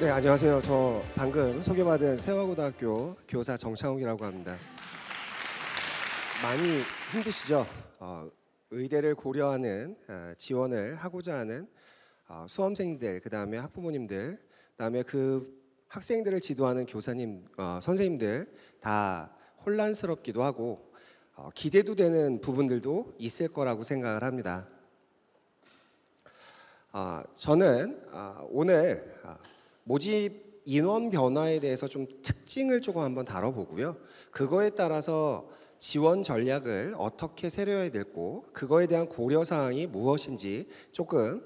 네, 안녕하세요. 저 방금 소개받은 세화고등학교 교사 정창욱이라고 합니다. 많이 힘드시죠? 의대를 고려하는 지원을 하고자 하는 수험생들, 그 다음에 학부모님들, 그 다음에 그 학생들을 지도하는 교사님, 선생님들 다 혼란스럽기도 하고 기대도 되는 부분들도 있을 거라고 생각을 합니다. 저는 오늘 모집 인원 변화에 대해서 좀 특징을 조금 한번 다뤄보고요. 그거에 따라서 지원 전략을 어떻게 세려야 되고 그거에 대한 고려 사항이 무엇인지 조금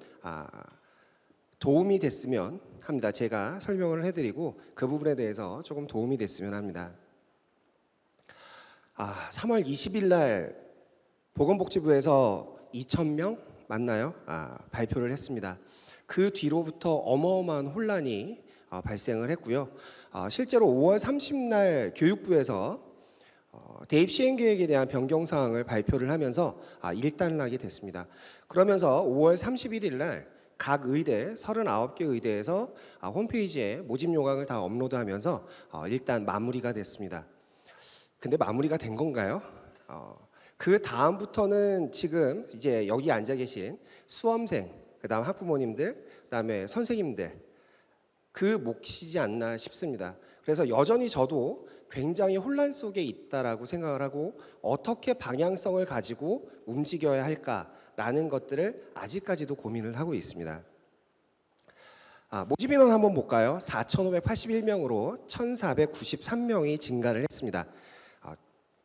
도움이 됐으면 합니다. 제가 설명을 해드리고 그 부분에 대해서 조금 도움이 됐으면 합니다. 3월 20일 날 보건복지부에서 2,000명 맞나요? 발표를 했습니다. 그 뒤로부터 어마어마한 혼란이 발생을 했고요. 실제로 5월 30날 교육부에서 대입 시행 계획에 대한 변경 사항을 발표를 하면서 일단을 하게 됐습니다. 그러면서 5월 31일 날 각 의대 39개 의대에서 홈페이지에 모집 요강을 다 업로드하면서 일단 마무리가 됐습니다. 근데 마무리가 된 건가요? 그 다음부터는 지금 이제 여기 앉아 계신 수험생, 그다음 학부모님들, 그다음에 선생님들 그 몫이지 않나 싶습니다. 그래서 여전히 저도 굉장히 혼란 속에 있다라고 생각을 하고 어떻게 방향성을 가지고 움직여야 할까라는 것들을 아직까지도 고민을 하고 있습니다. 모집 인원 한번 볼까요? 4,581명으로 1,493명이 증가를 했습니다.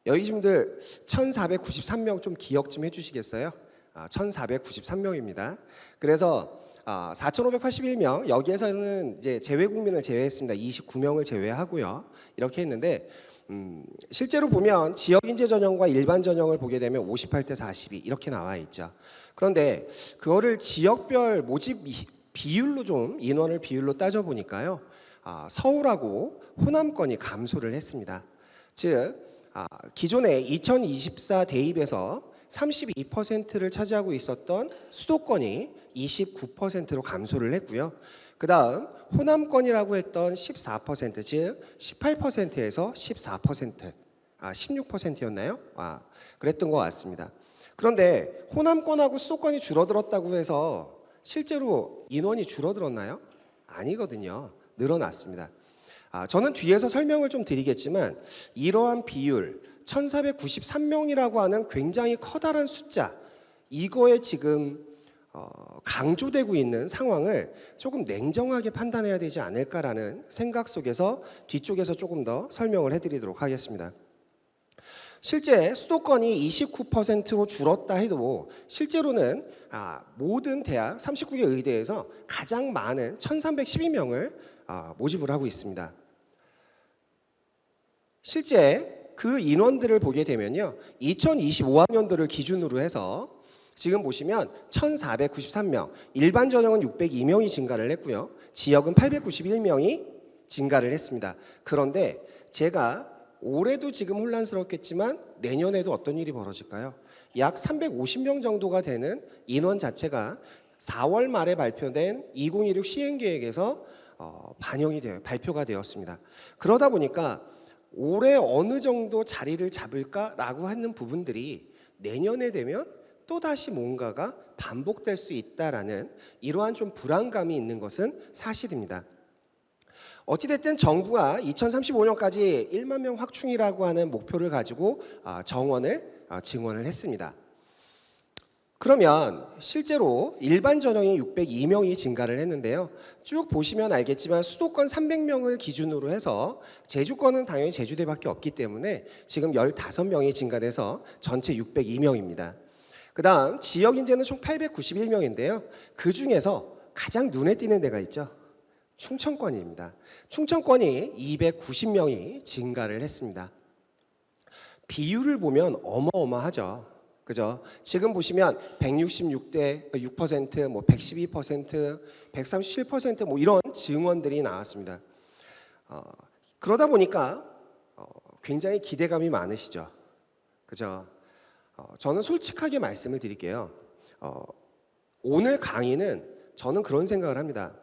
여기 분들 1,493명 좀 기억 좀 해주시겠어요? 1,493명입니다. 그래서 4,581명 여기에서는 이제 재외 국민을 제외했습니다. 29명을 제외하고요. 이렇게 했는데 실제로 보면 지역 인재 전형과 일반 전형을 보게 되면 58대 42 이렇게 나와 있죠. 그런데 그거를 지역별 모집 비율로 좀 인원을 비율로 따져 보니까요. 서울하고 호남권이 감소를 했습니다. 즉 기존에 2024 대입에서 32%를 차지하고 있었던 수도권이 29%로 감소를 했고요. 그 다음 호남권이라고 했던 14%, 즉 18%에서 14%, 16%였나요? 그랬던 것 같습니다. 그런데 호남권하고 수도권이 줄어들었다고 해서 실제로 인원이 줄어들었나요? 아니거든요. 늘어났습니다. 저는 뒤에서 설명을 좀 드리겠지만 이러한 비율 1493명이라고 하는 굉장히 커다란 숫자 이거에 지금 강조되고 있는 상황을 조금 냉정하게 판단해야 되지 않을까라는 생각 속에서 뒤쪽에서 조금 더 설명을 해드리도록 하겠습니다. 실제 수도권이 29%로 줄었다 해도 실제로는 모든 대학 39개 의대에서 가장 많은 1312명을 모집을 하고 있습니다. 실제 그 인원들을 보게 되면요. 2025학년도를 기준으로 해서 지금 보시면 1,493명, 일반 전형은 602명이 증가를 했고요. 지역은 891명이 증가를 했습니다. 그런데 제가 올해도 지금 혼란스럽겠지만 내년에도 어떤 일이 벌어질까요? 약 350명 정도가 되는 인원 자체가 4월 말에 발표된 2016 시행계획에서 발표가 되었습니다. 그러다 보니까 올해 어느 정도 자리를 잡을까라고 하는 부분들이 내년에 되면 또다시 뭔가가 반복될 수 있다라는 이러한 좀 불안감이 있는 것은 사실입니다. 어찌됐든 정부가 2035년까지 1만 명 확충이라고 하는 목표를 가지고 증원을 했습니다. 그러면 실제로 일반 전형이 602명이 증가를 했는데요. 쭉 보시면 알겠지만 수도권 300명을 기준으로 해서 제주권은 당연히 제주대밖에 없기 때문에 지금 15명이 증가돼서 전체 602명입니다. 그 다음 지역 인재는 총 891명인데요. 그 중에서 가장 눈에 띄는 데가 있죠. 충청권입니다. 충청권이 290명이 증가를 했습니다. 비율을 보면 어마어마하죠. 그죠? 지금 보시면 166대 6%, 뭐 112%, 137%뭐 이런 증원들이 나왔습니다. 그러다 보니까 굉장히 기대감이 많으시죠. 그죠? 저는 솔직하게 말씀을 드릴게요. 오늘 강의는 저는 그런 생각을 합니다.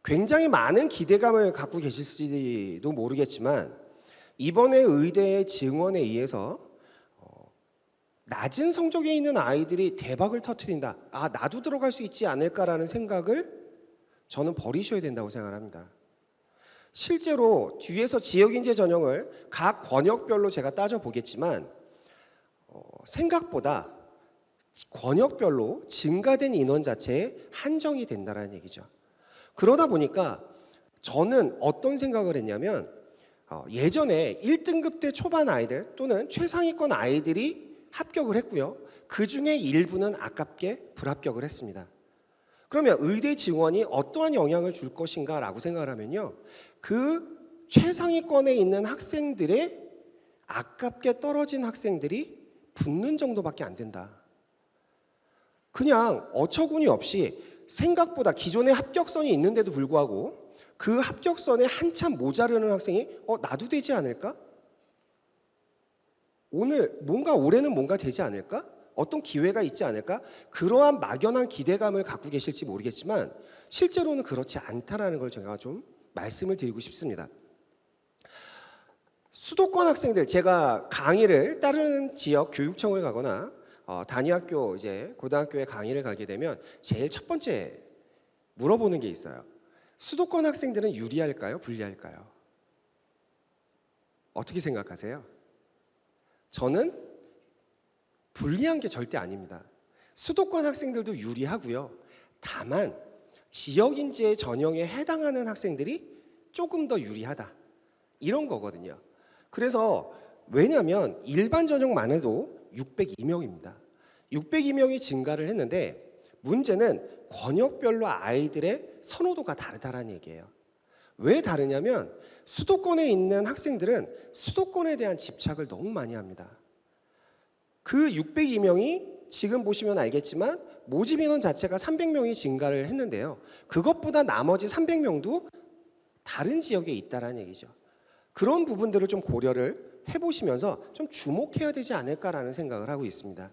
굉장히 많은 기대감을 갖고 계실지도 모르겠지만 이번에 의대 증원에 의해서 낮은 성적에 있는 아이들이 대박을 터뜨린다. 아, 나도 들어갈 수 있지 않을까라는 생각을 저는 버리셔야 된다고 생각합니다. 실제로 뒤에서 지역인재 전형을 각 권역별로 제가 따져보겠지만 생각보다 권역별로 증가된 인원 자체에 한정이 된다는 얘기죠. 그러다 보니까 저는 어떤 생각을 했냐면 예전에 1등급 대 초반 아이들 또는 최상위권 아이들이 합격을 했고요. 그 중에 일부는 아깝게 불합격을 했습니다. 그러면 의대 지원이 어떠한 영향을 줄 것인가 라고 생각을 하면요. 그 최상위권에 있는 학생들의 아깝게 떨어진 학생들이 붙는 정도밖에 안 된다. 그냥 어처구니 없이 생각보다 기존에 합격선이 있는데도 불구하고 그 합격선에 한참 모자르는 학생이 나도 되지 않을까? 올해는 뭔가 되지 않을까? 어떤 기회가 있지 않을까? 그러한 막연한 기대감을 갖고 계실지 모르겠지만 실제로는 그렇지 않다라는 걸 제가 좀 말씀을 드리고 싶습니다. 수도권 학생들, 제가 강의를 다른 지역 교육청을 가거나 단위학교 이제 고등학교에 강의를 가게 되면 제일 첫 번째 물어보는 게 있어요. 수도권 학생들은 유리할까요? 불리할까요? 어떻게 생각하세요? 저는 불리한 게 절대 아닙니다. 수도권 학생들도 유리하고요. 다만 지역인재 전형에 해당하는 학생들이 조금 더 유리하다. 이런 거거든요. 그래서 왜냐하면 일반 전형만 해도 602명입니다. 602명이 증가를 했는데 문제는 권역별로 아이들의 선호도가 다르다는 얘기예요. 왜 다르냐면 수도권에 있는 학생들은 수도권에 대한 집착을 너무 많이 합니다. 그 602명이 지금 보시면 알겠지만 모집 인원 자체가 300명이 증가를 했는데요. 그것보다 나머지 300명도 다른 지역에 있다는 얘기죠. 그런 부분들을 좀 고려를 해보시면서 좀 주목해야 되지 않을까라는 생각을 하고 있습니다.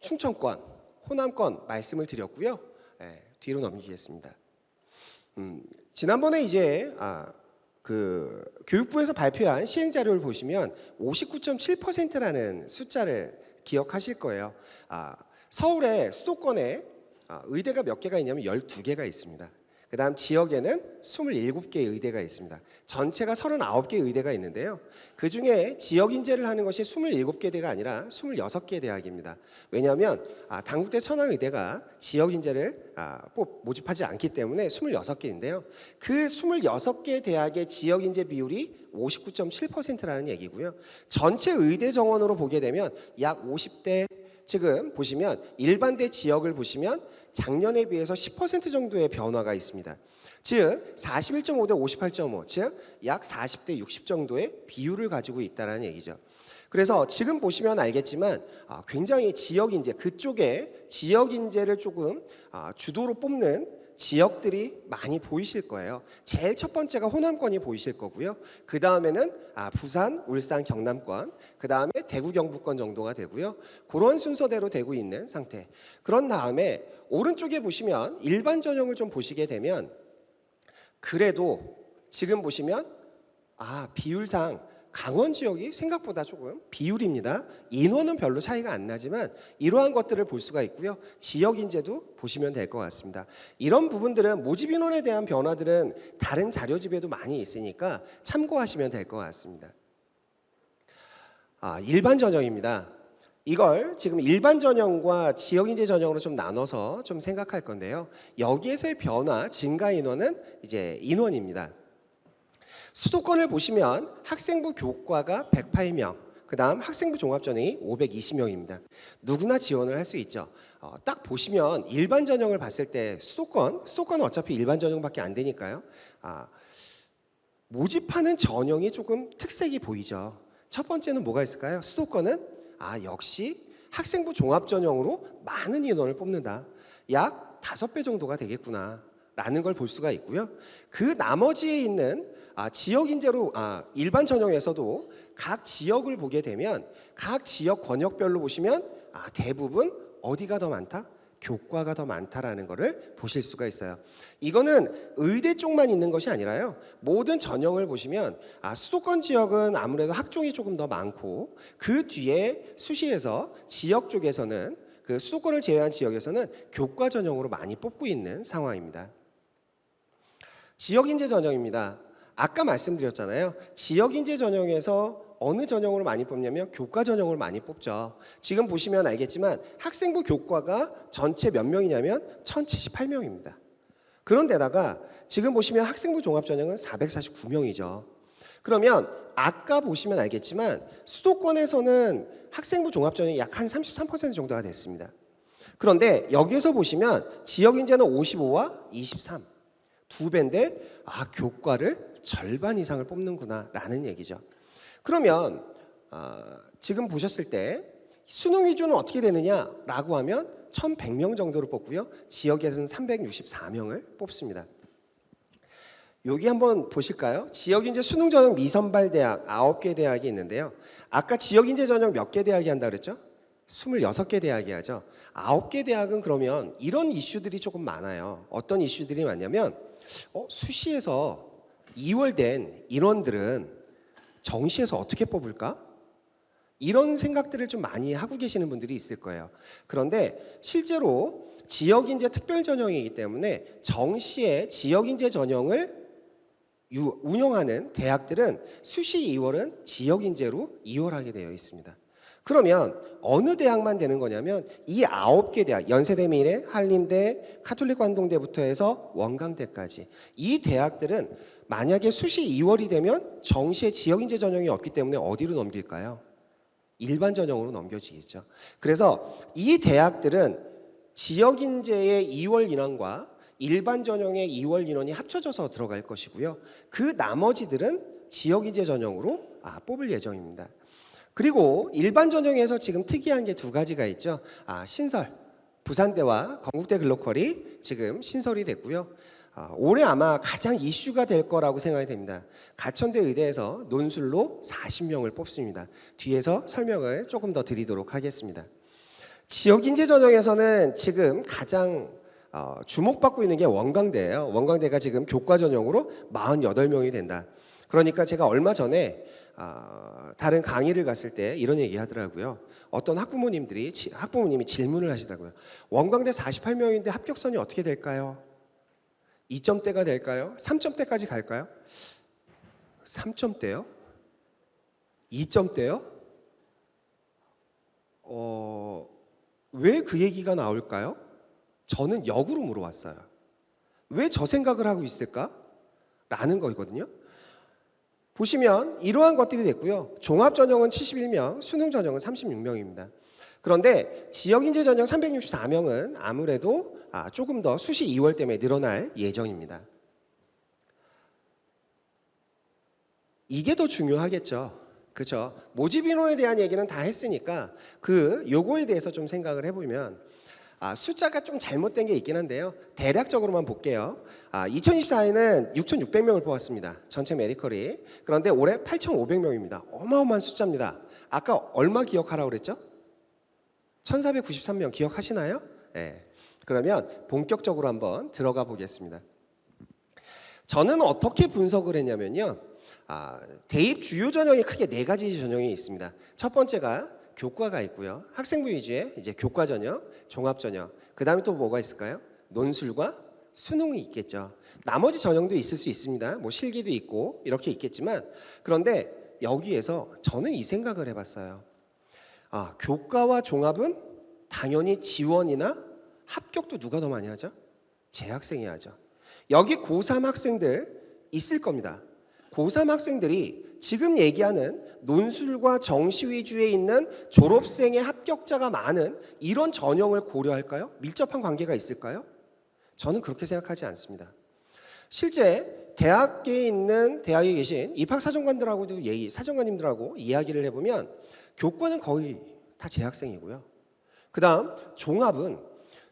충청권, 호남권 말씀을 드렸고요. 뒤로 넘기겠습니다. 지난번에 이제 교육부에서 발표한 시행 자료를 보시면 59.7%라는 숫자를 기억하실 거예요. 서울의 수도권에 의대가 몇 개가 있냐면 12개가 있습니다. 그 다음 지역에는 27개의 의대가 있습니다. 전체가 39개 의대가 있는데요. 그중에 지역 인재를 하는 것이 27개 대가 아니라 26개 대학입니다. 왜냐하면 당국대 천안의대가 지역 인재를 모집하지 않기 때문에 26개인데요. 그 26개 대학의 지역 인재 비율이 59.7%라는 얘기고요. 전체 의대 정원으로 보게 되면 약 50대, 지금 보시면 일반대 지역을 보시면 작년에 비해서 10% 정도의 변화가 있습니다. 즉 41.5 대 58.5, 즉 약 40대 60 정도의 비율을 가지고 있다는 얘기죠. 그래서 지금 보시면 알겠지만 굉장히 지역 인재, 그쪽에 지역 인재를 조금 주도로 뽑는 지역들이 많이 보이실 거예요. 제일 첫 번째가 호남권이 보이실 거고요. 그 다음에는 부산, 울산, 경남권, 그 다음에 대구, 경북권 정도가 되고요. 그런 순서대로 되고 있는 상태. 그런 다음에 오른쪽에 보시면 일반 전형을 좀 보시게 되면 그래도 지금 보시면 비율상 강원 지역이 생각보다 조금 비율입니다. 인원은 별로 차이가 안 나지만 이러한 것들을 볼 수가 있고요. 지역 인재도 보시면 될 것 같습니다. 이런 부분들은 모집 인원에 대한 변화들은 다른 자료집에도 많이 있으니까 참고하시면 될 것 같습니다. 일반 전형입니다. 이걸 지금 일반 전형과 지역 인재 전형으로 좀 나눠서 좀 생각할 건데요. 여기에서의 변화, 증가 인원은 이제 인원입니다. 수도권을 보시면 학생부 교과가 108명, 그 다음 학생부 종합전형이 520명입니다. 누구나 지원을 할 수 있죠. 딱 보시면 일반 전형을 봤을 때 수도권은 어차피 일반 전형밖에 안 되니까요. 모집하는 전형이 조금 특색이 보이죠. 첫 번째는 뭐가 있을까요? 수도권은 역시 학생부 종합전형으로 많은 인원을 뽑는다. 약 5배 정도가 되겠구나 라는 걸 볼 수가 있고요. 그 나머지에 있는 지역 인재로 일반 전형에서도 각 지역을 보게 되면 각 지역 권역별로 보시면 대부분 어디가 더 많다? 교과가 더 많다라는 것을 보실 수가 있어요. 이거는 의대 쪽만 있는 것이 아니라요. 모든 전형을 보시면 수도권 지역은 아무래도 학종이 조금 더 많고 그 뒤에 수시에서 지역 쪽에서는 그 수도권을 제외한 지역에서는 교과 전형으로 많이 뽑고 있는 상황입니다. 지역인재 전형입니다. 아까 말씀드렸잖아요. 지역인재 전형에서 어느 전형으로 많이 뽑냐면 교과 전형으로 많이 뽑죠. 지금 보시면 알겠지만 학생부 교과가 전체 몇 명이냐면 1078명입니다. 그런데다가 지금 보시면 학생부 종합 전형은 449명이죠. 그러면 아까 보시면 알겠지만 수도권에서는 학생부 종합 전형이 약 한 33% 정도가 됐습니다. 그런데 여기에서 보시면 지역인재는 55와 23. 두 배인데 교과를 절반 이상을 뽑는구나라는 얘기죠. 그러면 지금 보셨을 때 수능 위주는 어떻게 되느냐라고 하면 1,100명 정도를 뽑고요. 지역에서는 364명을 뽑습니다. 여기 한번 보실까요? 지역인재 수능 전형 미선발 대학 9개 대학이 있는데요. 아까 지역인재 전형 몇 개 대학이 한다 그랬죠? 26개 대학이 하죠. 9개 대학은 그러면 이런 이슈들이 조금 많아요. 어떤 이슈들이 많냐면 수시에서 2월 된 인원들은 정시에서 어떻게 뽑을까? 이런 생각들을 좀 많이 하고 계시는 분들이 있을 거예요. 그런데 실제로 지역인재 특별 전형이기 때문에 정시에 지역인재 전형을 운영하는 대학들은 수시 2월은 지역인재로 2월하게 되어 있습니다. 그러면 어느 대학만 되는 거냐면 이 9개 대학, 연세대 미래, 한림대, 카톨릭 관동대부터 해서 원광대까지 이 대학들은 만약에 수시 2월이 되면 정시에 지역인재 전형이 없기 때문에 어디로 넘길까요? 일반 전형으로 넘겨지겠죠. 그래서 이 대학들은 지역인재의 2월 인원과 일반 전형의 2월 인원이 합쳐져서 들어갈 것이고요. 그 나머지들은 지역인재 전형으로 뽑을 예정입니다. 그리고 일반 전형에서 지금 특이한 게 두 가지가 있죠. 신설, 부산대와 건국대 글로컬이 지금 신설이 됐고요. 올해 아마 가장 이슈가 될 거라고 생각이 됩니다. 가천대 의대에서 논술로 40명을 뽑습니다. 뒤에서 설명을 조금 더 드리도록 하겠습니다. 지역인재 전형에서는 지금 가장 주목받고 있는 게 원광대예요. 원광대가 지금 교과 전형으로 48명이 된다. 그러니까 제가 얼마 전에 다른 강의를 갔을 때 이런 얘기 하더라고요. 어떤 학부모님이 질문을 하시더라고요. 원광대 48명인데 합격선이 어떻게 될까요? 2점대가 될까요? 3점대까지 갈까요? 3점대요? 2점대요? 왜 그 얘기가 나올까요? 저는 역으로 물어봤어요. 왜 저 생각을 하고 있을까? 라는 거거든요. 보시면 이러한 것들이 됐고요. 종합전형은 71명, 수능전형은 36명입니다. 그런데 지역인재 전형 364명은 아무래도 조금 더 수시 2월 때문에 늘어날 예정입니다. 이게 더 중요하겠죠. 그렇죠? 모집 인원에 대한 얘기는 다 했으니까 요거에 대해서 좀 생각을 해보면 숫자가 좀 잘못된 게 있긴 한데요. 대략적으로만 볼게요. 2024에는 6,600명을 뽑았습니다. 전체 메디컬이. 그런데 올해 8,500명입니다. 어마어마한 숫자입니다. 아까 얼마 기억하라고 그랬죠? 1,493명 기억하시나요? 네. 그러면 본격적으로 한번 들어가 보겠습니다. 저는 어떻게 분석을 했냐면요. 대입 주요 전형이 크게 4가지 전형이 있습니다. 첫 번째가 교과가 있고요. 학생부 위주의 이제 교과 전형, 종합 전형. 그다음에 또 뭐가 있을까요? 논술과 수능이 있겠죠. 나머지 전형도 있을 수 있습니다. 뭐 실기도 있고 이렇게 있겠지만 그런데 여기에서 저는 이 생각을 해봤어요. 교과와 종합은 당연히 지원이나 합격도 누가 더 많이 하죠? 재학생이 하죠. 여기 고3 학생들 있을 겁니다. 고3 학생들이 지금 얘기하는 논술과 정시 위주에 있는 졸업생의 합격자가 많은 이런 전형을 고려할까요? 밀접한 관계가 있을까요? 저는 그렇게 생각하지 않습니다. 실제 대학에 계신 입학사정관들하고도 사정관님들하고 이야기를 해보면 교과는 거의 다 재학생이고요. 그 다음 종합은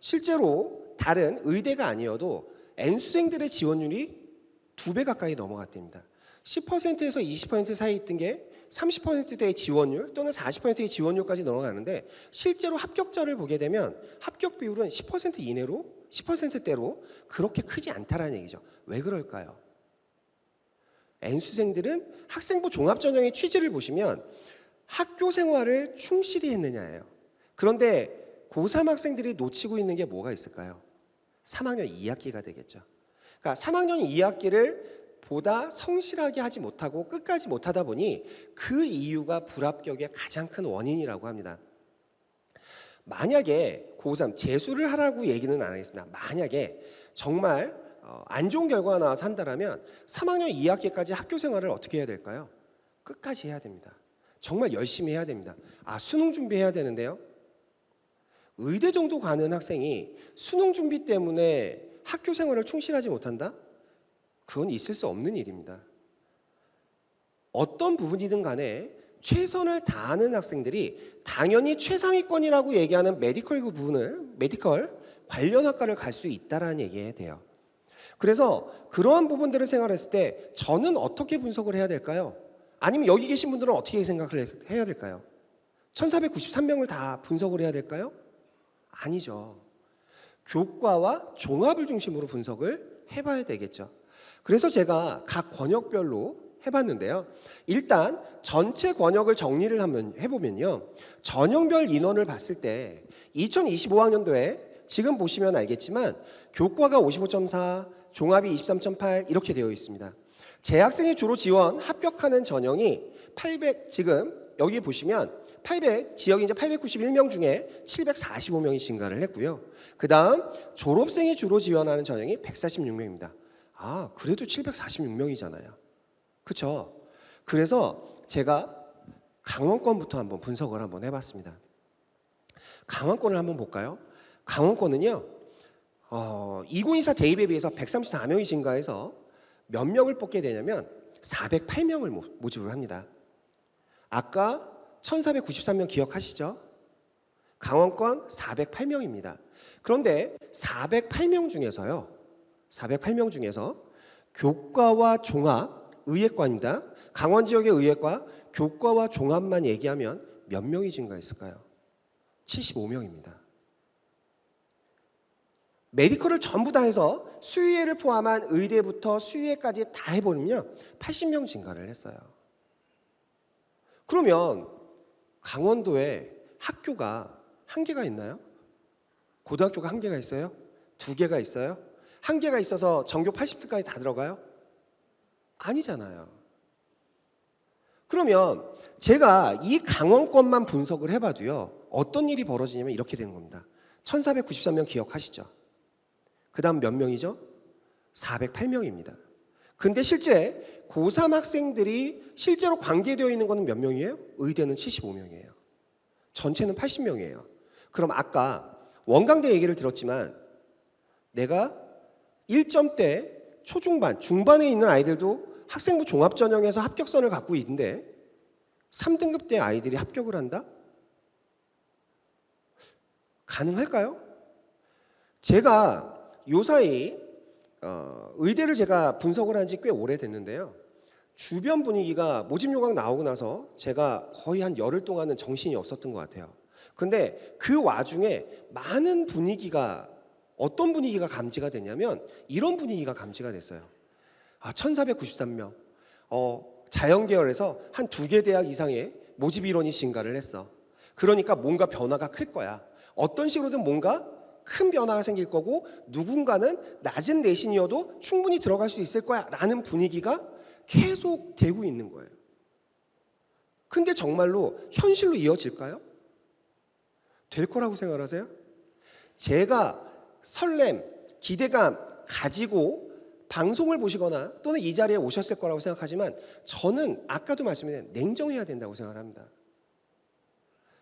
실제로 다른 의대가 아니어도 N수생들의 지원율이 2배 가까이 넘어갔답니다. 10%에서 20% 사이에 있던 게 30%대의 지원율 또는 40%의 지원율까지 넘어가는데 실제로 합격자를 보게 되면 합격 비율은 10% 이내로 10%대로 그렇게 크지 않다라는 얘기죠. 왜 그럴까요? N수생들은 학생부 종합전형의 취지를 보시면 학교 생활을 충실히 했느냐예요. 그런데 고3 학생들이 놓치고 있는 게 뭐가 있을까요? 3학년 2학기가 되겠죠. 그러니까 3학년 2학기를 보다 성실하게 하지 못하고 끝까지 못하다 보니 그 이유가 불합격의 가장 큰 원인이라고 합니다. 만약에 고3 재수를 하라고 얘기는 안 하겠습니다. 만약에 정말 안 좋은 결과가 나와서 한다면 3학년 2학기까지 학교 생활을 어떻게 해야 될까요? 끝까지 해야 됩니다. 정말 열심히 해야 됩니다. 수능 준비해야 되는데요. 의대 정도 가는 학생이 수능 준비 때문에 학교 생활을 충실하지 못한다? 그건 있을 수 없는 일입니다. 어떤 부분이든 간에 최선을 다하는 학생들이 당연히 최상위권이라고 얘기하는 메디컬 관련 학과를 갈 수 있다라는 얘기에 돼요. 그래서 그러한 부분들을 생각했을 때 저는 어떻게 분석을 해야 될까요? 아니면 여기 계신 분들은 어떻게 생각을 해야 될까요? 1493명을 다 분석을 해야 될까요? 아니죠. 교과와 종합을 중심으로 분석을 해봐야 되겠죠. 그래서 제가 각 권역별로 해봤는데요. 일단 전체 권역을 정리를 해보면요. 전형별 인원을 봤을 때 2025학년도에 지금 보시면 알겠지만 교과가 55.4, 종합이 23.8 이렇게 되어 있습니다. 재학생이 주로 지원 합격하는 전형이 800 지금 여기 보시면 800 지역이 이제 891명 중에 745명이 증가를 했고요. 그 다음 졸업생이 주로 지원하는 전형이 146명입니다. 그래도 746명이잖아요. 그렇죠? 그래서 제가 강원권부터 한번 분석을 한번 해봤습니다. 강원권을 한번 볼까요? 강원권은요. 2024 대입에 비해서 134명이 증가해서 몇 명을 뽑게 되냐면 408명을 모집을 합니다. 아까 1493명 기억하시죠? 강원권 408명입니다. 그런데 408명 중에서 교과와 종합 의예과입니다. 강원 지역의 의예과 교과와 종합만 얘기하면 몇 명이 증가했을까요? 75명입니다. 메디컬을 전부 다 해서 수의회를 포함한 의대부터 수의회까지 다 해버리면요 80명 증가를 했어요. 그러면 강원도에 학교가 한 개가 있나요? 고등학교가 한 개가 있어요? 두 개가 있어요? 한 개가 있어서 전교 80등까지 다 들어가요? 아니잖아요. 그러면 제가 이 강원권만 분석을 해봐도요 어떤 일이 벌어지냐면 이렇게 되는 겁니다. 1493명 기억하시죠? 그 다음 몇 명이죠? 408명입니다. 근데 실제 고3 학생들이 실제로 관계되어 있는 것은 몇 명이에요? 의대는 75명이에요. 전체는 80명이에요. 그럼 아까 원광대 얘기를 들었지만 내가 1점대 초중반, 중반에 있는 아이들도 학생부 종합전형에서 합격선을 갖고 있는데 3등급대 아이들이 합격을 한다? 가능할까요? 제가 요사이 의대를 제가 분석을 한 지 꽤 오래됐는데요. 주변 분위기가 모집 요강 나오고 나서 제가 거의 한 열흘 동안은 정신이 없었던 것 같아요. 근데 그 와중에 많은 분위기가 어떤 분위기가 감지가 됐냐면 이런 분위기가 감지가 됐어요. 1493명 자연계열에서 한 2개 대학 이상의 모집 인원이 증가를 했어. 그러니까 뭔가 변화가 클 거야. 어떤 식으로든 뭔가 큰 변화가 생길 거고 누군가는 낮은 내신이어도 충분히 들어갈 수 있을 거야 라는 분위기가 계속 되고 있는 거예요. 근데 정말로 현실로 이어질까요? 될 거라고 생각하세요? 제가 설렘, 기대감 가지고 방송을 보시거나 또는 이 자리에 오셨을 거라고 생각하지만 저는 아까도 말씀드린 냉정해야 된다고 생각합니다.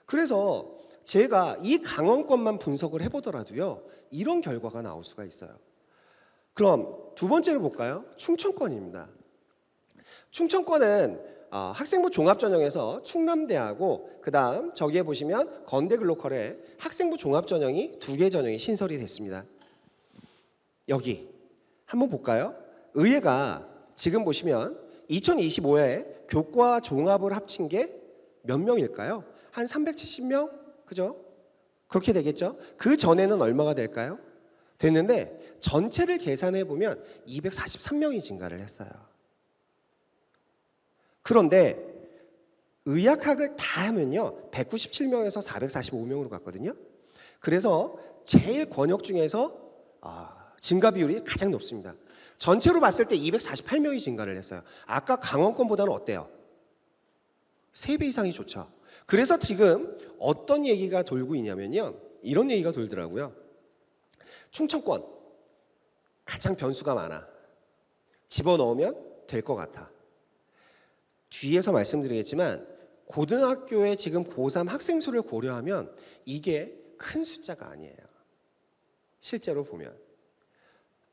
그래서 제가 이 강원권만 분석을 해보더라도요 이런 결과가 나올 수가 있어요. 그럼 두 번째로 볼까요? 충청권입니다. 충청권은 학생부 종합전형에서 충남대하고 그 다음 저기에 보시면 건대글로컬에 학생부 종합전형이 2개 전형이 신설이 됐습니다. 여기 한번 볼까요? 의예가 지금 보시면 2025에 교과 종합을 합친 게 몇 명일까요? 한 370명? 그죠? 그렇게 되겠죠? 그 전에는 얼마가 될까요? 됐는데 전체를 계산해 보면 243명이 증가를 했어요. 그런데 의학학을 다 하면요 197명에서 445명으로 갔거든요. 그래서 제일 권역 중에서 증가 비율이 가장 높습니다. 전체로 봤을 때 248명이 증가를 했어요. 아까 강원권보다는 어때요? 3배 이상이 좋죠. 그래서 지금 어떤 얘기가 돌고 있냐면요. 이런 얘기가 돌더라고요. 충청권 가장 변수가 많아. 집어넣으면 될 것 같아. 뒤에서 말씀드리겠지만 고등학교에 지금 고3 학생 수를 고려하면 이게 큰 숫자가 아니에요. 실제로 보면.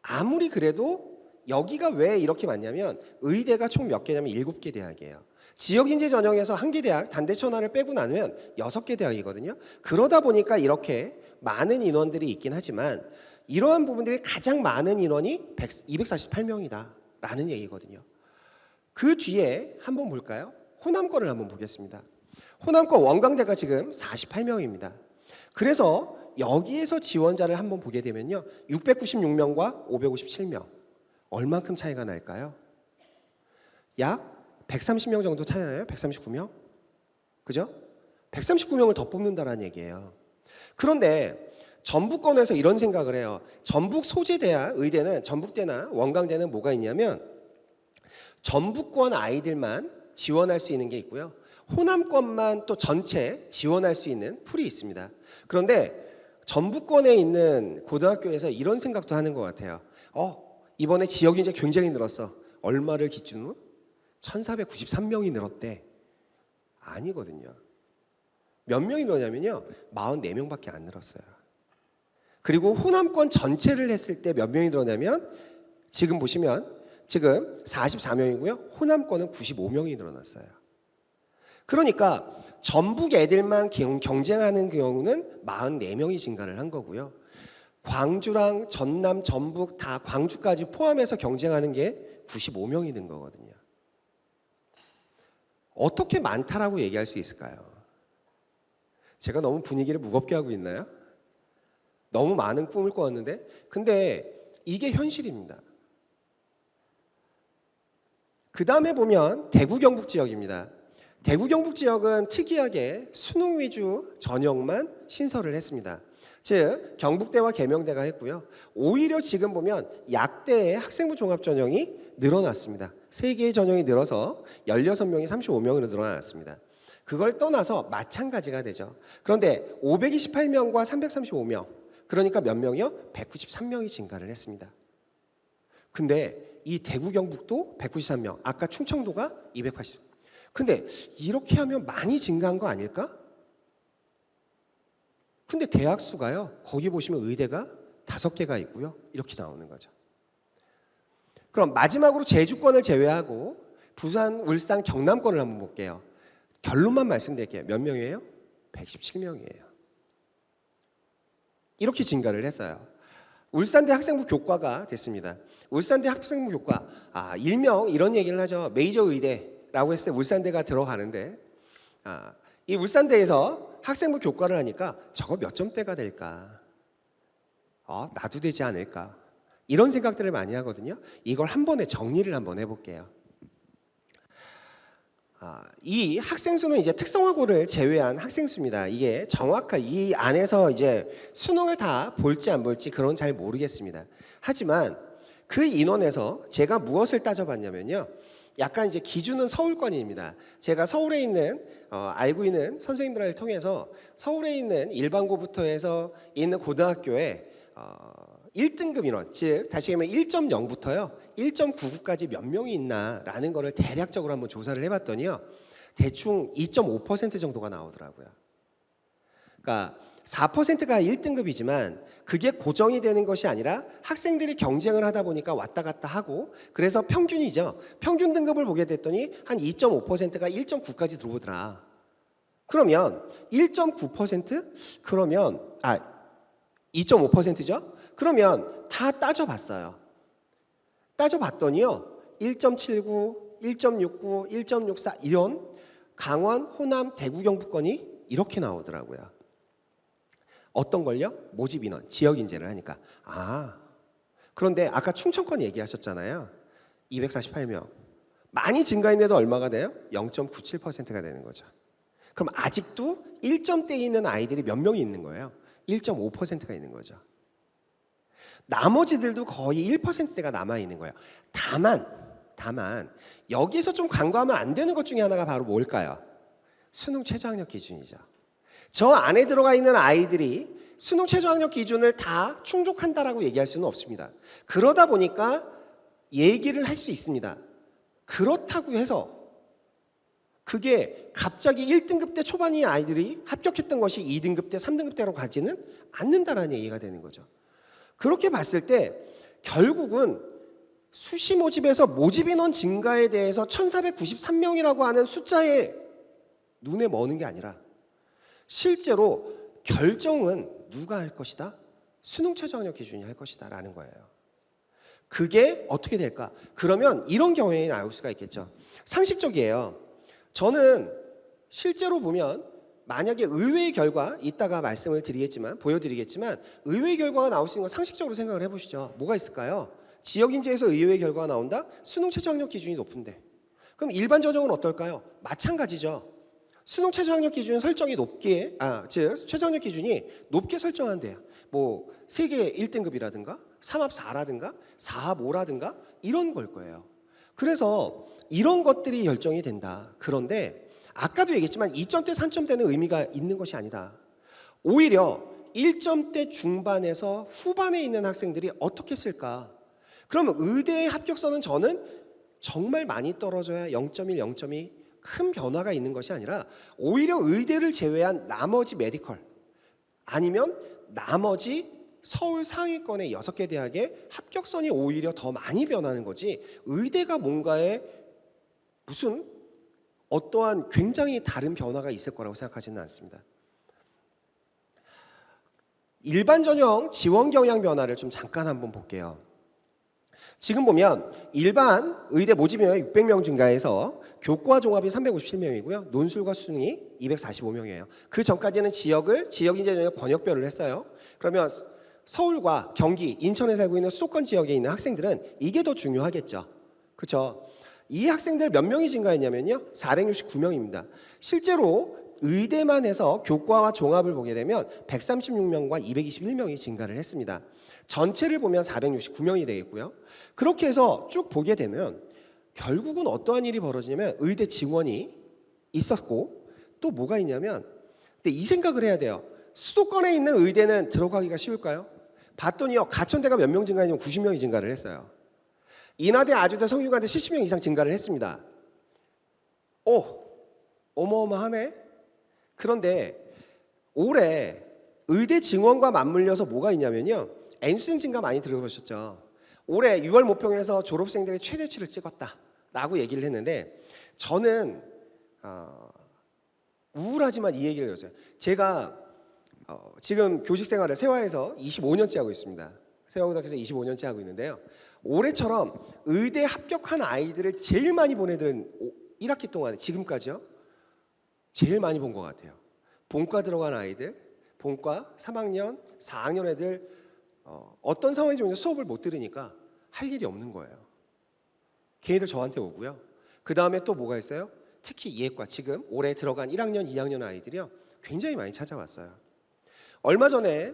아무리 그래도 여기가 왜 이렇게 많냐면 의대가 총 몇 개냐면 7개 대학이에요. 지역인재 전형에서 1개 대학, 단대천하를 빼고 나누면 6개 대학이거든요. 그러다 보니까 이렇게 많은 인원들이 있긴 하지만 이러한 부분들이 가장 많은 인원이 248명이다 라는 얘기거든요. 그 뒤에 한번 볼까요? 호남권을 한번 보겠습니다. 호남권 원광대가 지금 48명입니다. 그래서 여기에서 지원자를 한번 보게 되면요. 696명과 557명. 얼만큼 차이가 날까요? 약 130명 정도 차이 나요? 139명? 그죠? 139명을 더 뽑는다라는 얘기예요. 그런데 전북권에서 이런 생각을 해요. 전북 소재대학 의대는 전북대나 원광대는 뭐가 있냐면 전북권 아이들만 지원할 수 있는 게 있고요. 호남권만 또 전체 지원할 수 있는 풀이 있습니다. 그런데 전북권에 있는 고등학교에서 이런 생각도 하는 것 같아요. 이번에 지역인재 굉장히 늘었어. 얼마를 기준으로? 1493명이 늘었대. 아니거든요. 몇 명이 늘었냐면요. 44명밖에 안 늘었어요. 그리고 호남권 전체를 했을 때 몇 명이 늘었냐면 지금 보시면 지금 44명이고요. 호남권은 95명이 늘어났어요. 그러니까 전북 애들만 경쟁하는 경우는 44명이 증가를 한 거고요. 광주랑 전남, 전북 다 광주까지 포함해서 경쟁하는 게 95명이 는 거거든요. 어떻게 많다라고 얘기할 수 있을까요? 제가 너무 분위기를 무겁게 하고 있나요? 너무 많은 꿈을 꿔왔는데 근데 이게 현실입니다. 그 다음에 보면 대구 경북 지역입니다. 대구 경북 지역은 특이하게 수능 위주 전형만 신설을 했습니다. 즉 경북대와 계명대가 했고요. 오히려 지금 보면 약대의 학생부 종합 전형이 늘어났습니다. 3개의 전형이 늘어서 16명이 35명으로 늘어났습니다. 그걸 떠나서 마찬가지가 되죠. 그런데 528명과 335명 그러니까 몇 명이요? 193명이 증가를 했습니다. 근데 이 대구 경북도 193명 아까 충청도가 280. 근데 이렇게 하면 많이 증가한 거 아닐까? 근데 대학 수가요. 거기 보시면 의대가 5개가 있고요. 이렇게 나오는 거죠. 그럼 마지막으로 제주권을 제외하고 부산, 울산, 경남권을 한번 볼게요. 결론만 말씀드릴게요. 몇 명이에요? 117명이에요. 이렇게 증가를 했어요. 울산대 학생부 교과가 됐습니다. 울산대 학생부 교과 일명 이런 얘기를 하죠. 메이저 의대라고 했을 때 울산대가 들어가는데 이 울산대에서 학생부 교과를 하니까 저거 몇 점대가 될까? 나도 되지 않을까? 이런 생각들을 많이 하거든요. 이걸 한 번에 정리를 한번 해볼게요. 이 학생 수는 이제 특성화고를 제외한 학생 수입니다. 이게 정확한 이 안에서 이제 수능을 다 볼지 안 볼지 그런 잘 모르겠습니다. 하지만 그 인원에서 제가 무엇을 따져봤냐면요. 약간 이제 기준은 서울권입니다. 제가 서울에 있는 알고 있는 선생님들을 통해서 서울에 있는 일반고부터 해서 있는 고등학교에 1등급 인원, 즉 다시 얘기하면 1.0부터요 1.99까지 몇 명이 있나라는 거를 대략적으로 한번 조사를 해봤더니요 대충 2.5% 정도가 나오더라고요. 그러니까 4%가 1등급이지만 그게 고정이 되는 것이 아니라 학생들이 경쟁을 하다 보니까 왔다 갔다 하고 그래서 평균이죠. 평균 등급을 보게 됐더니 한 2.5%가 1.9까지 들어오더라. 그러면 1.9% 그러면 2.5%죠. 그러면 다 따져봤어요. 따져봤더니요 1.79, 1.69, 1.64 이런 강원, 호남, 대구, 경북권이 이렇게 나오더라고요. 어떤 걸요? 모집 인원, 지역 인재를 하니까. 그런데 아까 충청권 얘기하셨잖아요. 248명. 많이 증가했는데도 얼마가 돼요? 0.97%가 되는 거죠. 그럼 아직도 1점대에 있는 아이들이 몇 명이 있는 거예요? 1.5%가 있는 거죠. 나머지들도 거의 1%대가 남아 있는 거예요. 다만 여기서 좀 간과하면 안 되는 것 중에 하나가 바로 뭘까요? 수능 최저학력 기준이죠. 저 안에 들어가 있는 아이들이 수능 최저학력 기준을 다 충족한다라고 얘기할 수는 없습니다. 그러다 보니까 얘기를 할 수 있습니다. 그렇다고 해서 그게 갑자기 1등급 때 초반의 아이들이 합격했던 것이 2등급 때, 3등급 때로 가지는 않는다라는 얘기가 되는 거죠. 그렇게 봤을 때 결국은 수시 모집에서 모집 인원 증가에 대해서 1493명이라고 하는 숫자에 눈에 머는 게 아니라 실제로 결정은 누가 할 것이다? 수능 최저학력 기준이 할 것이다 라는 거예요. 그게 어떻게 될까? 그러면 이런 경우에 나올 수가 있겠죠. 상식적이에요. 저는 실제로 보면 만약에 의외의 결과 이따가 말씀을 드리겠지만 보여드리겠지만 의외의 결과가 나올 수 있는 건 상식적으로 생각을 해보시죠. 뭐가 있을까요? 지역인재에서 의외의 결과가 나온다? 수능 최저학력 기준이 높은데 그럼 일반 전형은 어떨까요? 마찬가지죠. 수능 최저학력 기준 설정이 높게 즉 최저학력 기준이 높게 설정한대요. 뭐 세계 1등급이라든가 3합 4라든가 4합 5라든가 이런 걸 거예요. 그래서 이런 것들이 결정이 된다. 그런데 아까도 얘기했지만 2점대 3점대는 의미가 있는 것이 아니다. 오히려 1점대 중반에서 후반에 있는 학생들이 어떻게 쓸까? 그러면 의대의 합격선은 저는 정말 많이 떨어져야 0.1, 0.2 큰 변화가 있는 것이 아니라 오히려 의대를 제외한 나머지 메디컬 아니면 나머지 서울 상위권의 6개 대학의 합격선이 오히려 더 많이 변하는 거지 의대가 뭔가에 무슨 어떠한 굉장히 다른 변화가 있을 거라고 생각하지는 않습니다. 일반 전형 지원 경향 변화를 좀 잠깐 한번 볼게요. 지금 보면 일반 의대 모집 인원이 600명 증가해서 교과 종합이 357명이고요. 논술과 수능이 245명이에요. 그 전까지는 지역 인재 전형 권역별을 했어요. 그러면 서울과 경기, 인천에 살고 있는 수도권 지역에 있는 학생들은 이게 더 중요하겠죠. 그렇죠? 이 학생들 몇 명이 증가했냐면요. 469명입니다. 실제로 의대만 해서 교과와 종합을 보게 되면 136명과 221명이 증가를 했습니다. 전체를 보면 469명이 되겠고요. 그렇게 해서 쭉 보게 되면 결국은 어떠한 일이 벌어지냐면 의대 지원이 있었고 또 뭐가 있냐면 근데 이 생각을 해야 돼요. 수도권에 있는 의대는 들어가기가 쉬울까요? 봤더니요. 가천대가 몇 명 증가했냐면 90명이 증가를 했어요. 인하대, 아주대, 성균관대 70명 이상 증가를 했습니다. 어마어마하네. 그런데 올해 의대 증원과 맞물려서 뭐가 있냐면요. N수생 증가 많이 들어보셨죠. 올해 6월 모평에서 졸업생들의 최대치를 찍었다라고 얘기를 했는데 저는 우울하지만 이 얘기를 해줬어요. 제가 지금 교직 생활을 세화에서 25년째 하고 있습니다. 세화고등학교에서 25년째 하고 있는데요. 올해처럼 의대 합격한 아이들을 제일 많이 보내드린 1학기 동안에 지금까지요. 제일 많이 본 것 같아요. 본과 들어간 아이들, 본과 3학년, 4학년 애들 어떤 상황인지 먼저 수업을 못 들으니까 할 일이 없는 거예요. 걔네들 저한테 오고요. 그 다음에 또 뭐가 있어요? 특히 이해과 지금 올해 들어간 1학년, 2학년 아이들이요. 굉장히 많이 찾아왔어요. 얼마 전에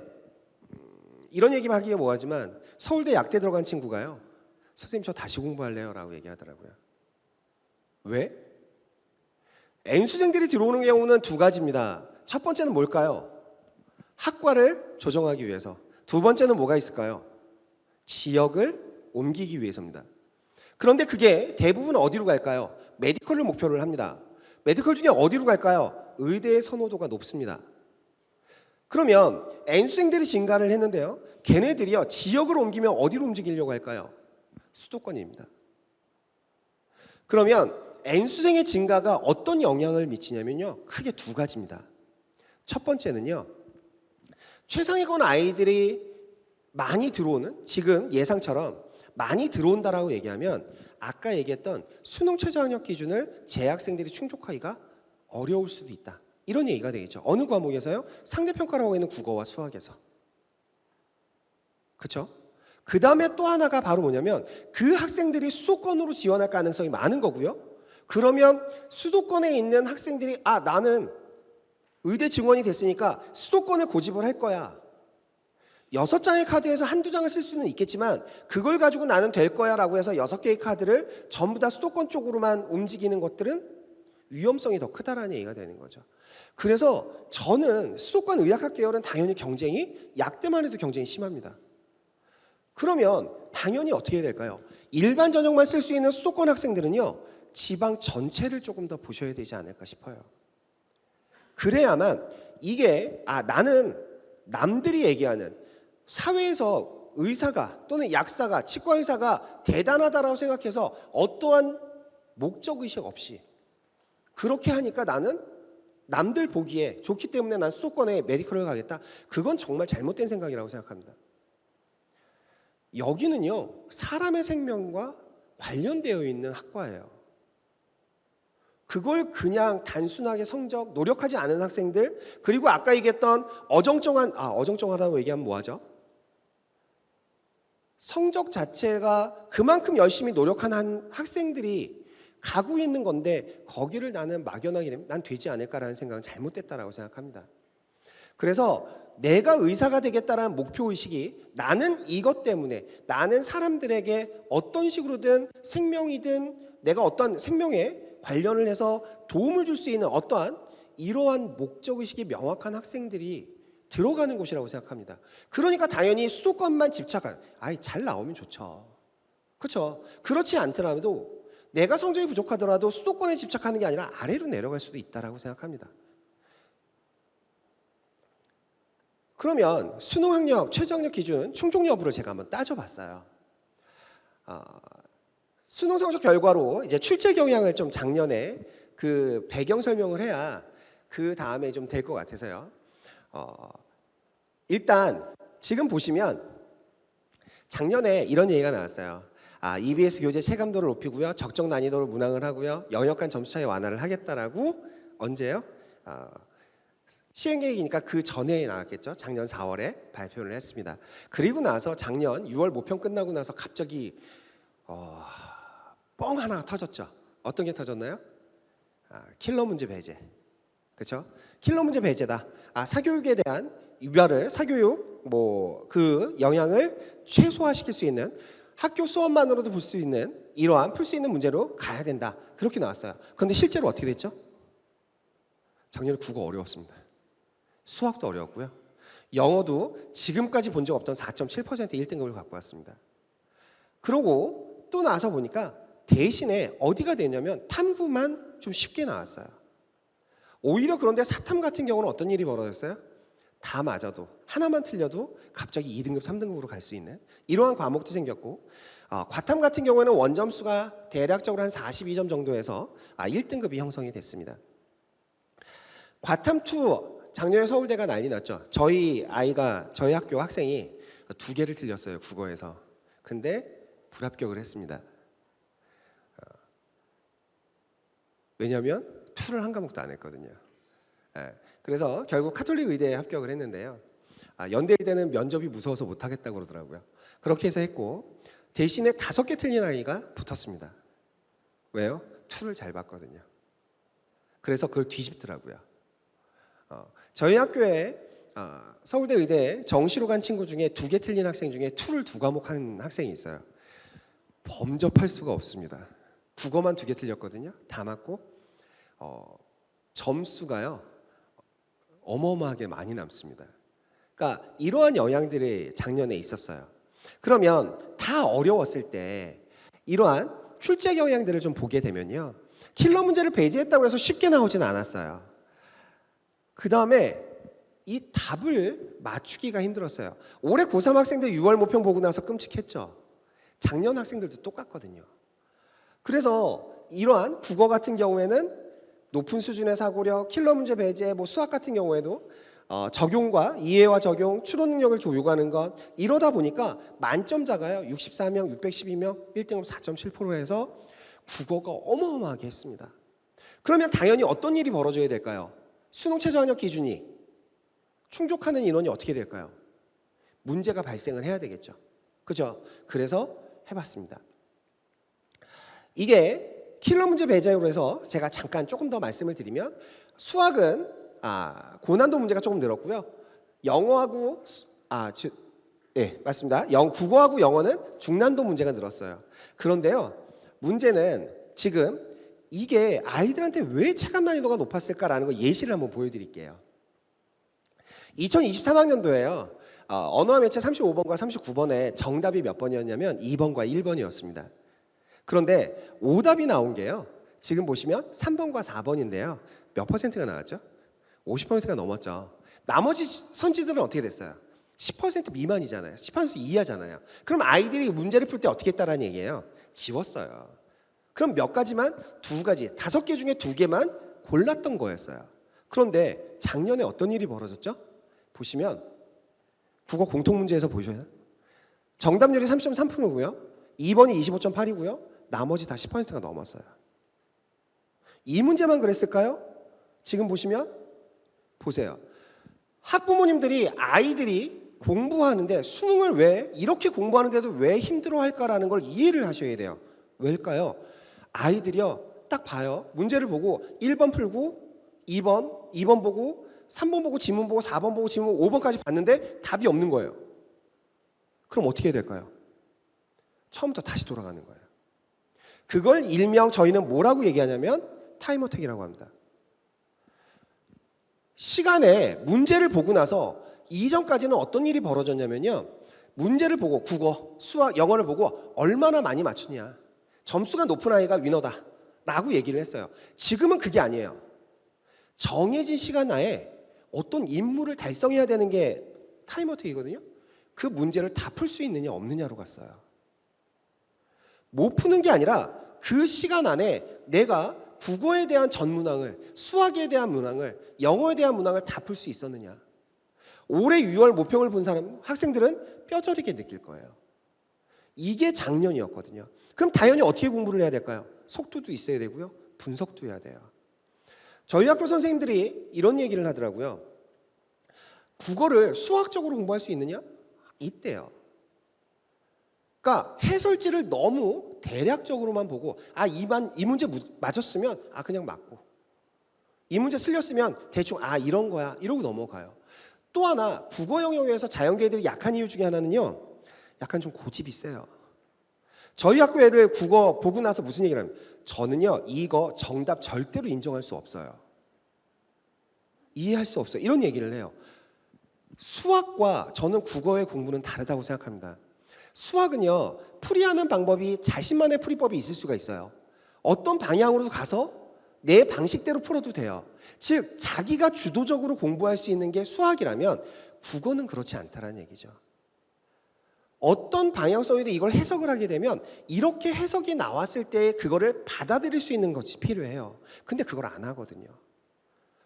이런 얘기만 하기가 뭐하지만 서울대 약대 들어간 친구가요. 선생님 저 다시 공부할래요 라고 얘기하더라고요. 왜? N수생들이 들어오는 경우는 두 가지입니다. 첫 번째는 뭘까요? 학과를 조정하기 위해서. 두 번째는 뭐가 있을까요? 지역을 옮기기 위해서입니다. 그런데 그게 대부분 어디로 갈까요? 메디컬을 목표를 합니다. 메디컬 중에 어디로 갈까요? 의대의 선호도가 높습니다. 그러면 N수생들이 증가를 했는데요. 걔네들이요. 지역을 옮기면 어디로 움직이려고 할까요? 수도권입니다. 그러면 N수생의 증가가 어떤 영향을 미치냐면요. 크게 두 가지입니다. 첫 번째는요. 최상위권 아이들이 많이 들어오는 지금 예상처럼 많이 들어온다라고 얘기하면 아까 얘기했던 수능 최저학력 기준을 재학생들이 충족하기가 어려울 수도 있다. 이런 얘기가 되겠죠. 어느 과목에서요? 상대평가라고 있는 국어와 수학에서. 그렇죠? 그 다음에 또 하나가 바로 뭐냐면 그 학생들이 수도권으로 지원할 가능성이 많은 거고요. 그러면 수도권에 있는 학생들이 나는 의대 증원이 됐으니까 수도권에 고집을 할 거야. 6장의 카드에서 한두 장을 쓸 수는 있겠지만 그걸 가지고 나는 될 거야 라고 해서 6개의 카드를 전부 다 수도권 쪽으로만 움직이는 것들은 위험성이 더 크다라는 얘기가 되는 거죠. 그래서 저는 수도권 의학학 계열은 당연히 경쟁이 약대만 해도 경쟁이 심합니다. 그러면 당연히 어떻게 해야 될까요? 일반 전형만 쓸 수 있는 수도권 학생들은요. 지방 전체를 조금 더 보셔야 되지 않을까 싶어요. 그래야만 이게 나는 남들이 얘기하는 사회에서 의사가 또는 약사가 치과의사가 대단하다라고 생각해서 어떠한 목적의식 없이 그렇게 하니까 나는 남들 보기에 좋기 때문에 난 수도권에 메디컬을 가겠다. 그건 정말 잘못된 생각이라고 생각합니다. 여기는요. 사람의 생명과 관련되어 있는 학과예요. 그걸 그냥 단순하게 성적, 노력하지 않은 학생들 그리고 아까 얘기했던 어정쩡하다고 얘기하면 뭐하죠? 성적 자체가 그만큼 열심히 노력한 학생들이 가고 있는 건데 거기를 나는 막연하게 되면 난 되지 않을까라는 생각은 잘못됐다라고 생각합니다. 그래서 내가 의사가 되겠다라는 목표의식이 나는 이것 때문에 나는 사람들에게 어떤 식으로든 생명이든 내가 어떤 생명에 관련을 해서 도움을 줄 수 있는 어떠한 이러한 목적의식이 명확한 학생들이 들어가는 곳이라고 생각합니다. 그러니까 당연히 수도권만 집착한 잘 나오면 좋죠. 그렇죠? 그렇지 않더라도 내가 성적이 부족하더라도 수도권에 집착하는 게 아니라 아래로 내려갈 수도 있다라고 생각합니다. 그러면 수능학력, 최저학력 기준 충족 여부를 제가 한번 따져봤어요. 수능 성적 결과로 이제 출제 경향을 좀 작년에 그 배경 설명을 해야 그 다음에 좀 될 것 같아서요. 일단 지금 보시면 작년에 이런 얘기가 나왔어요. EBS 교재 체감도를 높이고요. 적정 난이도를 문항을 하고요. 영역 간 점수 차이 완화를 하겠다라고 언제요? 시행계획이니까 그 전에 나왔겠죠. 작년 4월에 발표를 했습니다. 그리고 나서 작년 6월 모평 끝나고 나서 갑자기 뻥 하나 터졌죠. 어떤 게 터졌나요? 킬러 문제 배제. 그렇죠? 킬러 문제 배제다. 사교육에 대한 유별을 사교육 그 영향을 최소화시킬 수 있는 학교 수업만으로도 볼 수 있는 이러한 풀 수 있는 문제로 가야 된다. 그렇게 나왔어요. 그런데 실제로 어떻게 됐죠? 작년에 국어 어려웠습니다. 수학도 어려웠고요. 영어도 지금까지 본 적 없던 4.7% 1등급을 갖고 왔습니다. 그러고 또 나와서 보니까 대신에 어디가 되냐면 탐구만 좀 쉽게 나왔어요. 오히려 그런데 사탐 같은 경우는 어떤 일이 벌어졌어요? 다 맞아도 하나만 틀려도 갑자기 2등급, 3등급으로 갈 수 있는 이러한 과목도 생겼고 과탐 같은 경우에는 원점수가 대략적으로 한 42점 정도에서 1등급이 형성이 됐습니다. 과탐2 작년에 서울대가 난리 났죠. 저희 학교 학생이 2개를 틀렸어요. 국어에서. 근데 불합격을 했습니다. 왜냐하면 2를 한 과목도 안 했거든요. 그래서 결국 카톨릭 의대에 합격을 했는데요. 연대의대는 면접이 무서워서 못하겠다고 그러더라고요. 그렇게 해서 했고 대신에 5개 틀린 아이가 붙었습니다. 왜요? 2를 잘 봤거든요. 그래서 그걸 뒤집더라고요. 저희 학교에 서울대 의대에 정시로 간 친구 중에 2개 틀린 학생 중에 2를 2과목 한 학생이 있어요. 범접할 수가 없습니다. 국어만 2개 틀렸거든요. 다 맞고 점수가요 어마어마하게 많이 남습니다. 그러니까 이러한 영향들이 작년에 있었어요. 그러면 다 어려웠을 때 이러한 출제 경향들을 좀 보게 되면요. 킬러 문제를 배제했다고 해서 쉽게 나오진 않았어요. 그 다음에 이 답을 맞추기가 힘들었어요. 올해 고3 학생들 6월 모평 보고 나서 끔찍했죠. 작년 학생들도 똑같거든요. 그래서 이러한 국어 같은 경우에는 높은 수준의 사고력, 킬러 문제 배제, 수학 같은 경우에도 적용과 이해와 적용, 추론 능력을 요구하는 것 이러다 보니까 만점자가요 64명, 612명, 1등급 4.7% 해서 국어가 어마어마하게 했습니다. 그러면 당연히 어떤 일이 벌어져야 될까요? 수능 최저학력 기준이 충족하는 인원이 어떻게 될까요? 문제가 발생을 해야 되겠죠. 그죠? 그래서 해봤습니다. 이게 킬러 문제 배제로 해서 제가 잠깐 조금 더 말씀을 드리면 수학은 고난도 문제가 조금 늘었고요. 영어하고 맞습니다. 국어하고 영어는 중난도 문제가 늘었어요. 그런데요. 문제는 지금 이게 아이들한테 왜 체감 난이도가 높았을까라는 거 예시를 한번 보여드릴게요. 2023학년도에요. 언어와 매체 35번과 39번에 정답이 몇 번이었냐면 2번과 1번이었습니다. 그런데 오답이 나온 게요. 지금 보시면 3번과 4번인데요. 몇 퍼센트가 나왔죠? 50%가 넘었죠. 나머지 선지들은 어떻게 됐어요? 10% 미만이잖아요. 10% 이하잖아요. 그럼 아이들이 문제를 풀 때 어떻게 했다라는 얘기예요? 지웠어요. 그럼 몇 가지만, 2가지, 5개 중에 2개만 골랐던 거였어요. 그런데 작년에 어떤 일이 벌어졌죠? 보시면 국어 공통문제에서 보셔요. 정답률이 30.3%고요. 2번이 25.8이고요. 나머지 다 10%가 넘었어요. 이 문제만 그랬을까요? 지금 보시면 보세요. 학부모님들이 아이들이 공부하는데 수능을 왜 이렇게 공부하는데도 왜 힘들어할까라는 걸 이해를 하셔야 돼요. 왜일까요? 아이들이요. 딱 봐요. 문제를 보고 1번 풀고 2번 보고 3번 보고 지문 보고 4번 보고 지문 5번까지 봤는데 답이 없는 거예요. 그럼 어떻게 해야 될까요? 처음부터 다시 돌아가는 거예요. 그걸 일명 저희는 뭐라고 얘기하냐면 타임어택이라고 합니다. 시간에 문제를 보고 나서 이전까지는 어떤 일이 벌어졌냐면요. 문제를 보고 국어, 수학, 영어를 보고 얼마나 많이 맞추냐. 점수가 높은 아이가 위너다 라고 얘기를 했어요. 지금은 그게 아니에요. 정해진 시간 내에 어떤 임무를 달성해야 되는 게 타임어택이거든요. 그 문제를 다 풀 수 있느냐 없느냐로 갔어요. 못 푸는 게 아니라 그 시간 안에 내가 국어에 대한 전 문항을, 수학에 대한 문항을, 영어에 대한 문항을 다 풀 수 있었느냐. 올해 6월 모평을 본 사람, 학생들은 뼈저리게 느낄 거예요. 이게 작년이었거든요. 그럼 당연히 어떻게 공부를 해야 될까요? 속도도 있어야 되고요. 분석도 해야 돼요. 저희 학교 선생님들이 이런 얘기를 하더라고요. 국어를 수학적으로 공부할 수 있느냐? 있대요. 그러니까 해설지를 너무 대략적으로만 보고 이 문제 맞았으면 그냥 맞고 이 문제 틀렸으면 대충 이런 거야 이러고 넘어가요. 또 하나 국어 영역에서 자연계들이 약한 이유 중에 하나는요. 약간 좀 고집이 세요. 저희 학교 애들 국어 보고 나서 무슨 얘기를 하냐면 저는요 이거 정답 절대로 인정할 수 없어요. 이해할 수 없어요. 이런 얘기를 해요. 수학과 저는 국어의 공부는 다르다고 생각합니다. 수학은요 풀이하는 방법이 자신만의 풀이법이 있을 수가 있어요. 어떤 방향으로 가서 내 방식대로 풀어도 돼요. 즉 자기가 주도적으로 공부할 수 있는 게 수학이라면 국어는 그렇지 않다는 얘기죠. 어떤 방향성에도 이걸 해석을 하게 되면 이렇게 해석이 나왔을 때 그거를 받아들일 수 있는 것이 필요해요. 근데 그걸 안 하거든요.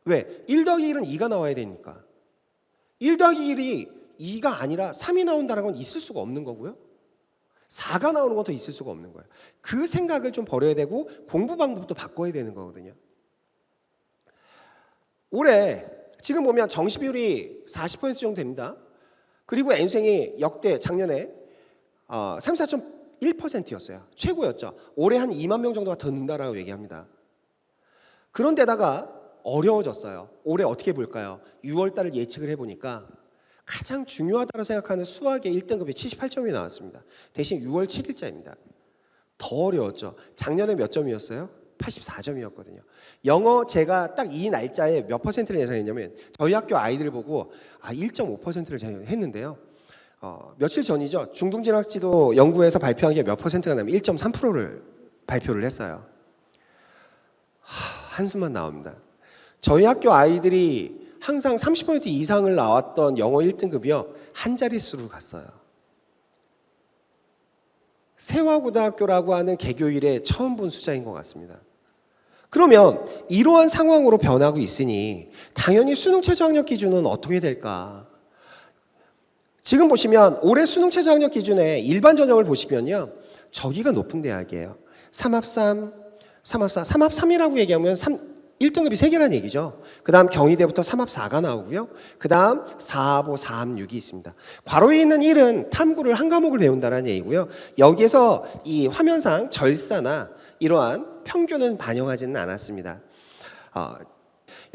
왜? 1 더하기 1은 2가 나와야 되니까. 1 더하기 1이 2가 아니라 3이 나온다는 건 있을 수가 없는 거고요. 4가 나오는 건 더 있을 수가 없는 거예요. 그 생각을 좀 버려야 되고 공부 방법도 바꿔야 되는 거거든요. 올해 지금 보면 정시 비율이 40% 정도 됩니다. 그리고 N생이 역대 작년에 34.1%였어요. 최고였죠. 올해 한 2만 명 정도가 더 는다라고 얘기합니다. 그런데다가 어려워졌어요. 올해 어떻게 볼까요? 6월 달을 예측을 해보니까 가장 중요하다고 생각하는 수학의 1등급이 78점이 나왔습니다. 대신 6월 7일자입니다. 더 어려웠죠. 작년에 몇 점이었어요? 84점이었거든요. 영어 제가 딱 이 날짜에 몇 퍼센트를 예상했냐면 저희 학교 아이들 보고 1.5%를 했는데요. 며칠 전이죠. 중등진학지도 연구에서 발표한 게 몇 퍼센트가 나면 1.3%를 발표를 했어요. 한숨만 나옵니다. 저희 학교 아이들이 항상 30% 이상을 나왔던 영어 1등급이요. 한 자릿수로 갔어요. 세화고등학교라고 하는 개교일에 처음 본 숫자인 것 같습니다. 그러면 이러한 상황으로 변하고 있으니 당연히 수능 최저학력 기준은 어떻게 될까? 지금 보시면 올해 수능 최저학력 기준의 일반 전형을 보시면요. 저기가 높은 대학이에요. 삼합3, 삼합4, 삼합3이라고 얘기하면 1등급이 3개라는 얘기죠. 그 다음 경희대부터 삼합4가 나오고요. 그 다음 4합5, 4합6이 있습니다. 괄호에 있는 1은 탐구를 한 과목을 배운다는 얘기고요. 여기에서 이 화면상 절사나 이러한 평균은 반영하지는 않았습니다.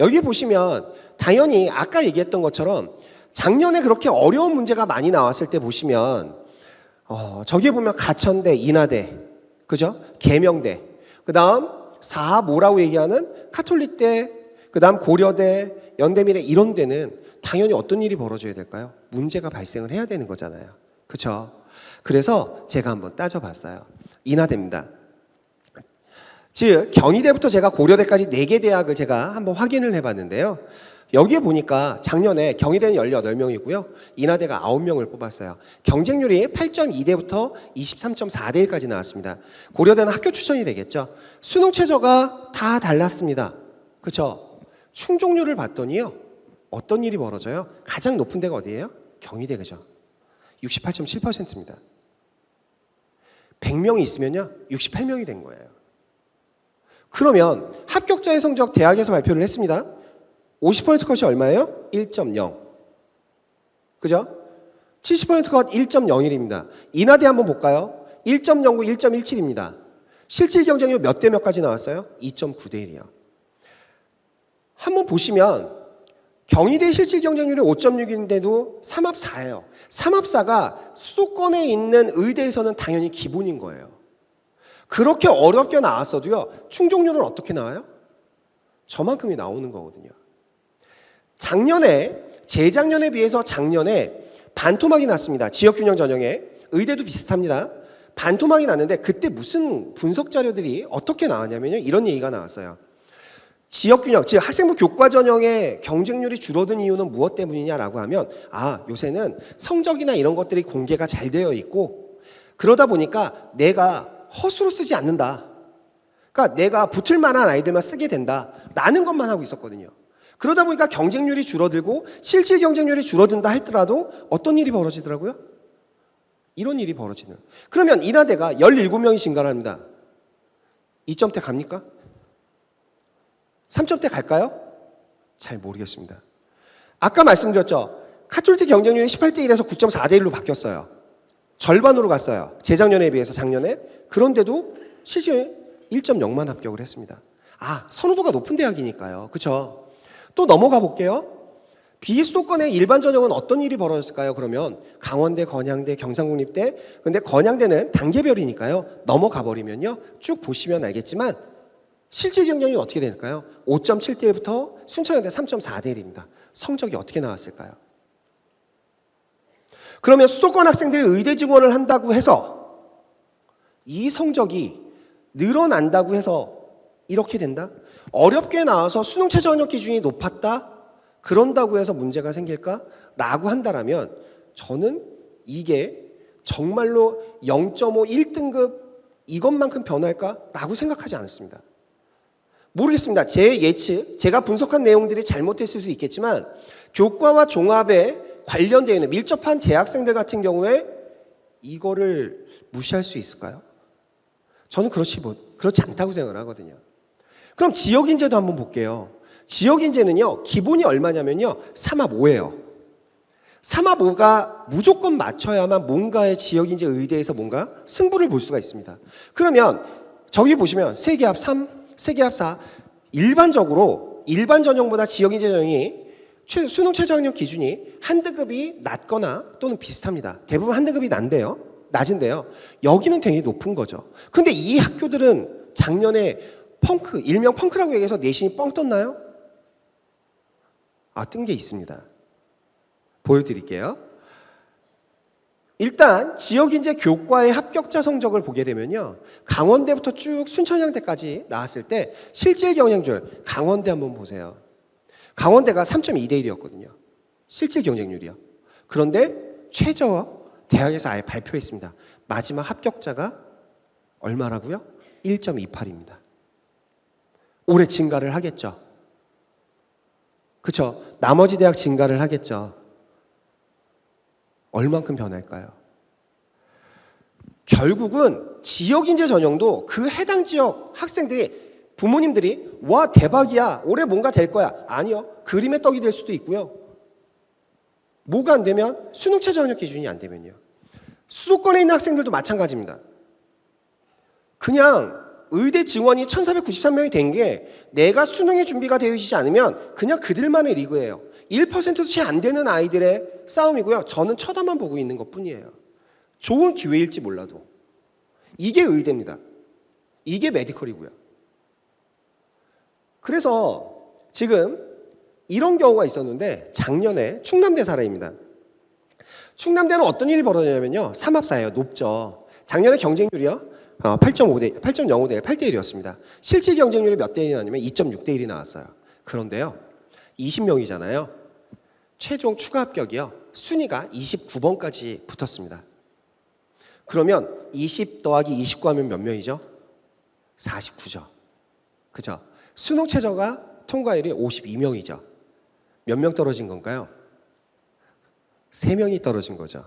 여기 보시면 당연히 아까 얘기했던 것처럼 작년에 그렇게 어려운 문제가 많이 나왔을 때 보시면 저기에 보면 가천대, 인하대, 그죠? 계명대, 그 다음 4합 5라고 얘기하는 카톨릭대, 그 다음 고려대, 연대미래 이런 데는 당연히 어떤 일이 벌어져야 될까요? 문제가 발생을 해야 되는 거잖아요. 그렇죠? 그래서 제가 한번 따져봤어요. 인하대입니다. 즉 경희대부터 제가 고려대까지 4개 대학을 제가 한번 확인을 해봤는데요. 여기에 보니까 작년에 경희대는 18명이고요. 인하대가 9명을 뽑았어요. 경쟁률이 8.2대부터 23.4대1까지 나왔습니다. 고려대는 학교 추천이 되겠죠. 수능 최저가 다 달랐습니다. 그렇죠? 충족률을 봤더니요. 어떤 일이 벌어져요? 가장 높은 데가 어디예요? 경희대, 그죠? 68.7%입니다. 100명이 있으면요. 68명이 된 거예요. 그러면 합격자의 성적 대학에서 발표를 했습니다. 50% 컷이 얼마예요? 1.0. 그죠? 70% 컷 1.01입니다. 인하대 한번 볼까요? 1.09, 1.17입니다. 실질 경쟁률 몇 대 몇까지 나왔어요? 2.9대 1이요. 한번 보시면 경희대 실질 경쟁률이 5.6인데도 삼합4예요. 삼합4가 수도권에 있는 의대에서는 당연히 기본인 거예요. 그렇게 어렵게 나왔어도요. 충족률은 어떻게 나와요? 저만큼이 나오는 거거든요. 작년에 재작년에 비해서 작년에 반토막이 났습니다. 지역균형 전형에 의대도 비슷합니다. 반토막이 났는데 그때 무슨 분석 자료들이 어떻게 나왔냐면요. 이런 얘기가 나왔어요. 지역균형, 즉 학생부 교과 전형의 경쟁률이 줄어든 이유는 무엇 때문이냐라고 하면 요새는 성적이나 이런 것들이 공개가 잘 되어 있고 그러다 보니까 내가 허수로 쓰지 않는다. 그러니까 내가 붙을 만한 아이들만 쓰게 된다라는 것만 하고 있었거든요. 그러다 보니까 경쟁률이 줄어들고 실질 경쟁률이 줄어든다 할지라도 어떤 일이 벌어지더라고요? 이런 일이 벌어지는. 그러면 인하대가 17명이 증가를 합니다. 2점대 갑니까? 3점대 갈까요? 잘 모르겠습니다. 아까 말씀드렸죠. 카톨릭 경쟁률이 18대 1에서 9.4대 1로 바뀌었어요. 절반으로 갔어요. 재작년에 비해서 작년에. 그런데도 실제 1.0만 합격을 했습니다. 선호도가 높은 대학이니까요. 그렇죠? 또 넘어가 볼게요. 비수도권의 일반 전형은 어떤 일이 벌어졌을까요? 그러면 강원대, 건양대, 경상국립대. 근데 건양대는 단계별이니까요. 넘어가 버리면요. 쭉 보시면 알겠지만 실질 경쟁률이 어떻게 될까요? 5.7대 1부터 순천여대 3.4대 1입니다. 성적이 어떻게 나왔을까요? 그러면 수도권 학생들이 의대 지원을 한다고 해서 이 성적이 늘어난다고 해서 이렇게 된다? 어렵게 나와서 수능 최저학력 기준이 높았다? 그런다고 해서 문제가 생길까? 라고 한다면 저는 이게 정말로 0.5, 1등급 이것만큼 변할까? 라고 생각하지 않습니다. 모르겠습니다. 제 예측, 제가 분석한 내용들이 잘못됐을 수 있겠지만 교과와 종합에 관련되어 있는 밀접한 재학생들 같은 경우에 이거를 무시할 수 있을까요? 저는 그렇지 않다고 생각을 하거든요. 그럼 지역인재도 한번 볼게요. 지역인재는요. 기본이 얼마냐면요. 3합5예요. 3합5가 무조건 맞춰야만 뭔가의 지역인재 의대에서 뭔가 승부를 볼 수가 있습니다. 그러면 저기 보시면 세계합 3, 세계합 4 일반적으로 일반 전형보다 지역인재 전형이 수능 최저학력 기준이 한 등급이 낮거나 또는 비슷합니다. 대부분 한 등급이 낮은데요. 여기는 되게 높은 거죠. 근데 이 학교들은 작년에 일명 펑크라고 얘기해서 내신이 뻥 떴나요? 뜬 게 있습니다. 보여드릴게요. 일단 지역인재 교과의 합격자 성적을 보게 되면요. 강원대부터 쭉 순천향대까지 나왔을 때 실질 경쟁률 강원대 한번 보세요. 강원대가 3.2대 1이었거든요. 실질 경쟁률이요. 그런데 최저 대학에서 아예 발표했습니다. 마지막 합격자가 얼마라고요? 1.28입니다. 올해 증가를 하겠죠. 그렇죠? 나머지 대학 증가를 하겠죠. 얼만큼 변할까요? 결국은 지역인재 전형도 그 해당 지역 학생들이 부모님들이 와 대박이야 올해 뭔가 될 거야 아니요 그림의 떡이 될 수도 있고요. 뭐가 안 되면 수능 최저 학력 기준이 안 되면요. 수도권에 있는 학생들도 마찬가지입니다. 그냥 의대 증원이 1493명이 된 게 내가 수능에 준비가 되어 있지 않으면 그냥 그들만의 리그예요. 1%도 채 안 되는 아이들의 싸움이고요. 저는 쳐다만 보고 있는 것뿐이에요. 좋은 기회일지 몰라도. 이게 의대입니다. 이게 메디컬이고요. 그래서 지금 이런 경우가 있었는데 작년에 충남대 사례입니다. 충남대는 어떤 일이 벌어졌냐면요. 삼합사예요. 높죠. 작년에 경쟁률이요. 8.05대 8대 1이었습니다. 실질 경쟁률이 몇 대 1이 나냐면 2.6대 1이 나왔어요. 그런데요. 20명이잖아요. 최종 추가 합격이요. 순위가 29번까지 붙었습니다. 그러면 20 더하기 29 하면 몇 명이죠? 49죠. 그죠? 수능 최저가 통과율이 52명이죠. 몇 명 떨어진 건가요? 3명이 떨어진 거죠.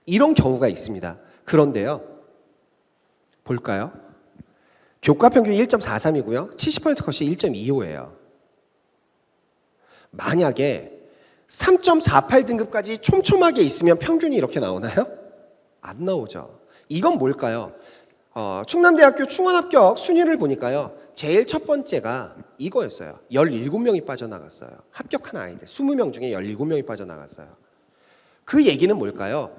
이런 경우가 있습니다. 그런데요. 볼까요? 교과 평균이 1.43이고요. 70% 컷이 1.25예요. 만약에 3.48등급까지 촘촘하게 있으면 평균이 이렇게 나오나요? 안 나오죠. 이건 뭘까요? 충남대학교 충원합격 순위를 보니까요. 제일 첫 번째가 이거였어요. 17명이 빠져나갔어요. 합격한 아이들 20명 중에 17명이 빠져나갔어요. 그 얘기는 뭘까요?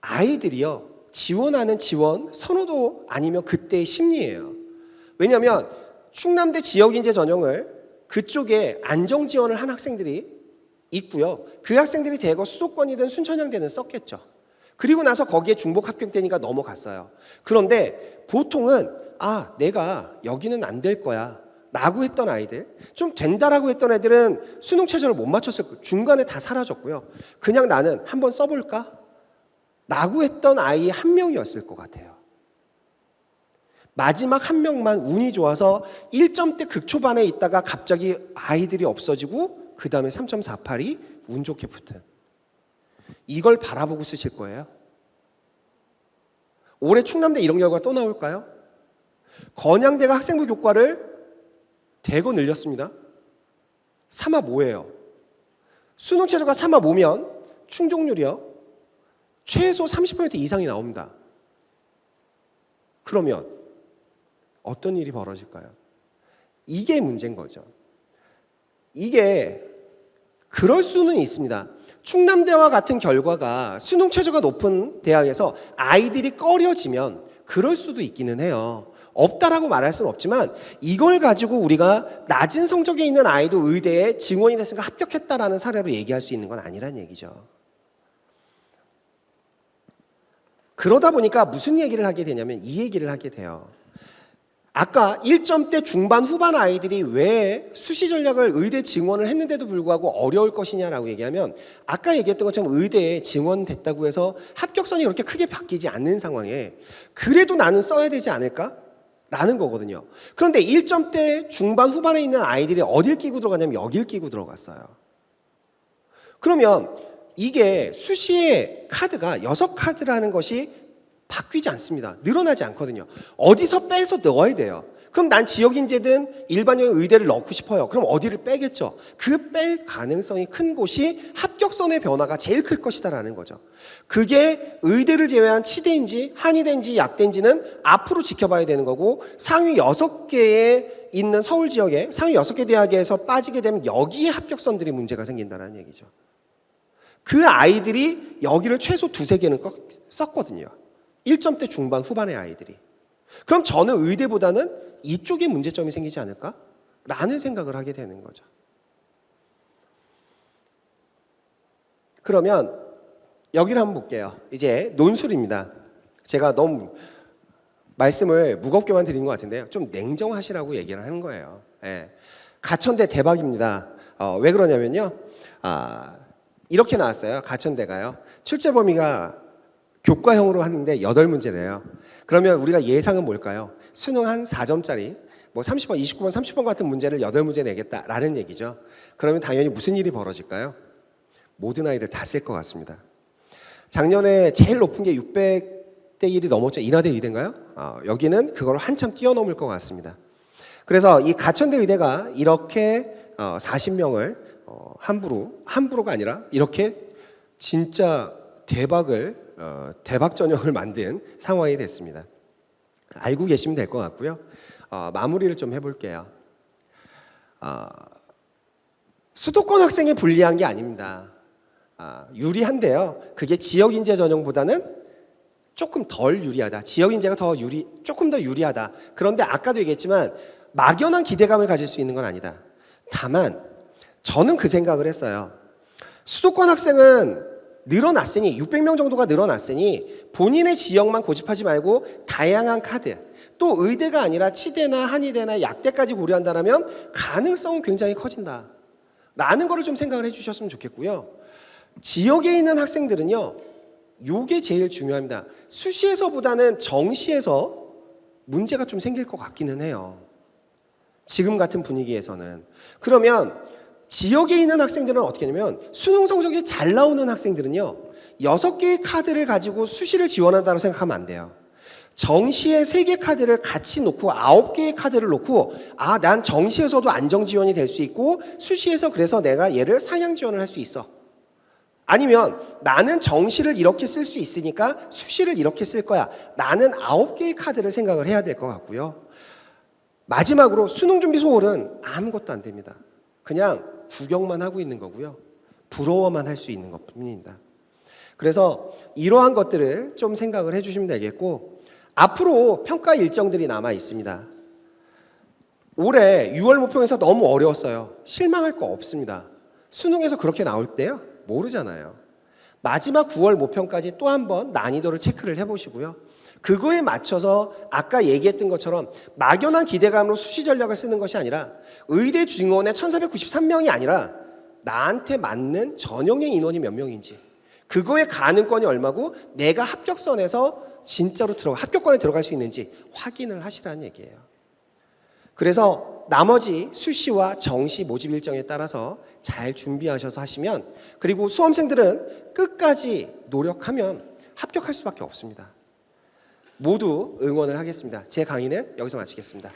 아이들이요. 지원하는 지원 선호도 아니면 그때의 심리예요. 왜냐하면 충남대 지역인재 전형을 그쪽에 안정 지원을 한 학생들이 있고요. 그 학생들이 대거 수도권이든 순천향대는 썼겠죠. 그리고 나서 거기에 중복 합격되니까 넘어갔어요. 그런데 보통은 내가 여기는 안 될 거야 라고 했던 아이들, 좀 된다라고 했던 애들은 수능 최저를 못 맞췄을 거예요. 중간에 다 사라졌고요. 그냥 나는 한번 써볼까? 라고 했던 아이 한 명이었을 것 같아요. 마지막 한 명만 운이 좋아서 1점대 극초반에 있다가 갑자기 아이들이 없어지고 그 다음에 3.48이 운 좋게 붙은. 이걸 바라보고 쓰실 거예요. 올해 충남대 이런 결과가 또 나올까요? 건양대가 학생부 교과를 대거 늘렸습니다. 3합5예요. 수능 최저가 3합5면 충족률이요. 최소 30% 이상이 나옵니다. 그러면 어떤 일이 벌어질까요? 이게 문제인 거죠. 이게 그럴 수는 있습니다. 충남대와 같은 결과가 수능 최저가 높은 대학에서 아이들이 꺼려지면 그럴 수도 있기는 해요. 없다라고 말할 수는 없지만 이걸 가지고 우리가 낮은 성적에 있는 아이도 의대에 증원이 됐으니까 합격했다라는 사례로 얘기할 수 있는 건 아니란 얘기죠. 그러다 보니까 무슨 얘기를 하게 되냐면 이 얘기를 하게 돼요. 아까 1점대 중반 후반 아이들이 왜 수시 전략을 의대 증원을 했는데도 불구하고 어려울 것이냐라고 얘기하면 아까 얘기했던 것처럼 의대에 증원됐다고 해서 합격선이 그렇게 크게 바뀌지 않는 상황에 그래도 나는 써야 되지 않을까? 라는 거거든요. 그런데 1점대 중반 후반에 있는 아이들이 어딜 끼고 들어가냐면 여길 끼고 들어갔어요. 그러면 이게 수시의 카드가 6카드라는 것이 바뀌지 않습니다. 늘어나지 않거든요. 어디서 빼서 넣어야 돼요. 그럼 난 지역인재든 일반형 의대를 넣고 싶어요. 그럼 어디를 빼겠죠. 그 뺄 가능성이 큰 곳이 합격선의 변화가 제일 클 것이다라는 거죠. 그게 의대를 제외한 치대인지 한의대인지 약대인지는 앞으로 지켜봐야 되는 거고 상위 6개에 있는 서울 지역에 상위 6개 대학에서 빠지게 되면 여기에 합격선들이 문제가 생긴다는 얘기죠. 그 아이들이 여기를 최소 2-3개는 썼거든요. 1점대 중반 후반의 아이들이. 그럼 저는 의대보다는 이쪽에 문제점이 생기지 않을까? 라는 생각을 하게 되는 거죠. 그러면 여기를 한번 볼게요. 이제 논술입니다. 제가 너무 말씀을 무겁게만 드린 것 같은데요. 좀 냉정하시라고 얘기를 하는 거예요. 예. 가천대 대박입니다. 왜 그러냐면요. 이렇게 나왔어요. 가천대가요. 출제 범위가 교과형으로 하는데 8문제래요. 그러면 우리가 예상은 뭘까요? 수능 한 4점짜리 뭐 30번, 29번, 30번 같은 문제를 8문제 내겠다라는 얘기죠. 그러면 당연히 무슨 일이 벌어질까요? 모든 아이들 다 쓸 것 같습니다. 작년에 제일 높은 게 600대 1이 넘었죠. 인하대 의대인가요? 여기는 그걸 한참 뛰어넘을 것 같습니다. 그래서 이 가천대 의대가 이렇게 40명을 함부로가 아니라 이렇게 진짜 대박 전형을 만든 상황이 됐습니다. 알고 계시면 될 것 같고요. 마무리를 좀 해볼게요. 수도권 학생이 불리한 게 아닙니다. 유리한데요. 그게 지역인재 전형보다는 조금 덜 유리하다. 지역인재가 조금 더 유리하다. 그런데 아까도 얘기했지만 막연한 기대감을 가질 수 있는 건 아니다. 다만 저는 그 생각을 했어요. 수도권 학생은 늘어났으니 600명 정도가 늘어났으니 본인의 지역만 고집하지 말고 다양한 카드, 또 의대가 아니라 치대나 한의대나 약대까지 고려한다면 가능성은 굉장히 커진다 라는 거를 좀 생각을 해주셨으면 좋겠고요. 지역에 있는 학생들은요, 요게 제일 중요합니다. 수시에서보다는 정시에서 문제가 좀 생길 것 같기는 해요. 지금 같은 분위기에서는. 그러면 지역에 있는 학생들은 어떻게 하냐면 수능 성적이 잘 나오는 학생들은요, 6개의 카드를 가지고 수시를 지원한다고 생각하면 안 돼요. 정시에 3개 카드를 같이 놓고 9개의 카드를 놓고 난 정시에서도 안정 지원이 될 수 있고 수시에서 그래서 내가 얘를 상향 지원을 할 수 있어. 아니면 나는 정시를 이렇게 쓸 수 있으니까 수시를 이렇게 쓸 거야. 나는 9개의 카드를 생각을 해야 될 것 같고요. 마지막으로 수능 준비 소홀은 아무것도 안 됩니다. 그냥 구경만 하고 있는 거고요. 부러워만 할 수 있는 것뿐입니다. 그래서 이러한 것들을 좀 생각을 해주시면 되겠고, 앞으로 평가 일정들이 남아 있습니다. 올해 6월 모평에서 너무 어려웠어요. 실망할 거 없습니다. 수능에서 그렇게 나올 때요? 모르잖아요. 마지막 9월 모평까지 또 한 번 난이도를 체크를 해보시고요. 그거에 맞춰서 아까 얘기했던 것처럼 막연한 기대감으로 수시 전략을 쓰는 것이 아니라 의대 중원에 1493명이 아니라 나한테 맞는 전형의 인원이 몇 명인지, 그거의 가능권이 얼마고 내가 합격선에서 진짜로 합격권에 들어갈 수 있는지 확인을 하시라는 얘기예요. 그래서 나머지 수시와 정시 모집 일정에 따라서 잘 준비하셔서 하시면, 그리고 수험생들은 끝까지 노력하면 합격할 수밖에 없습니다. 모두 응원을 하겠습니다. 제 강의는 여기서 마치겠습니다.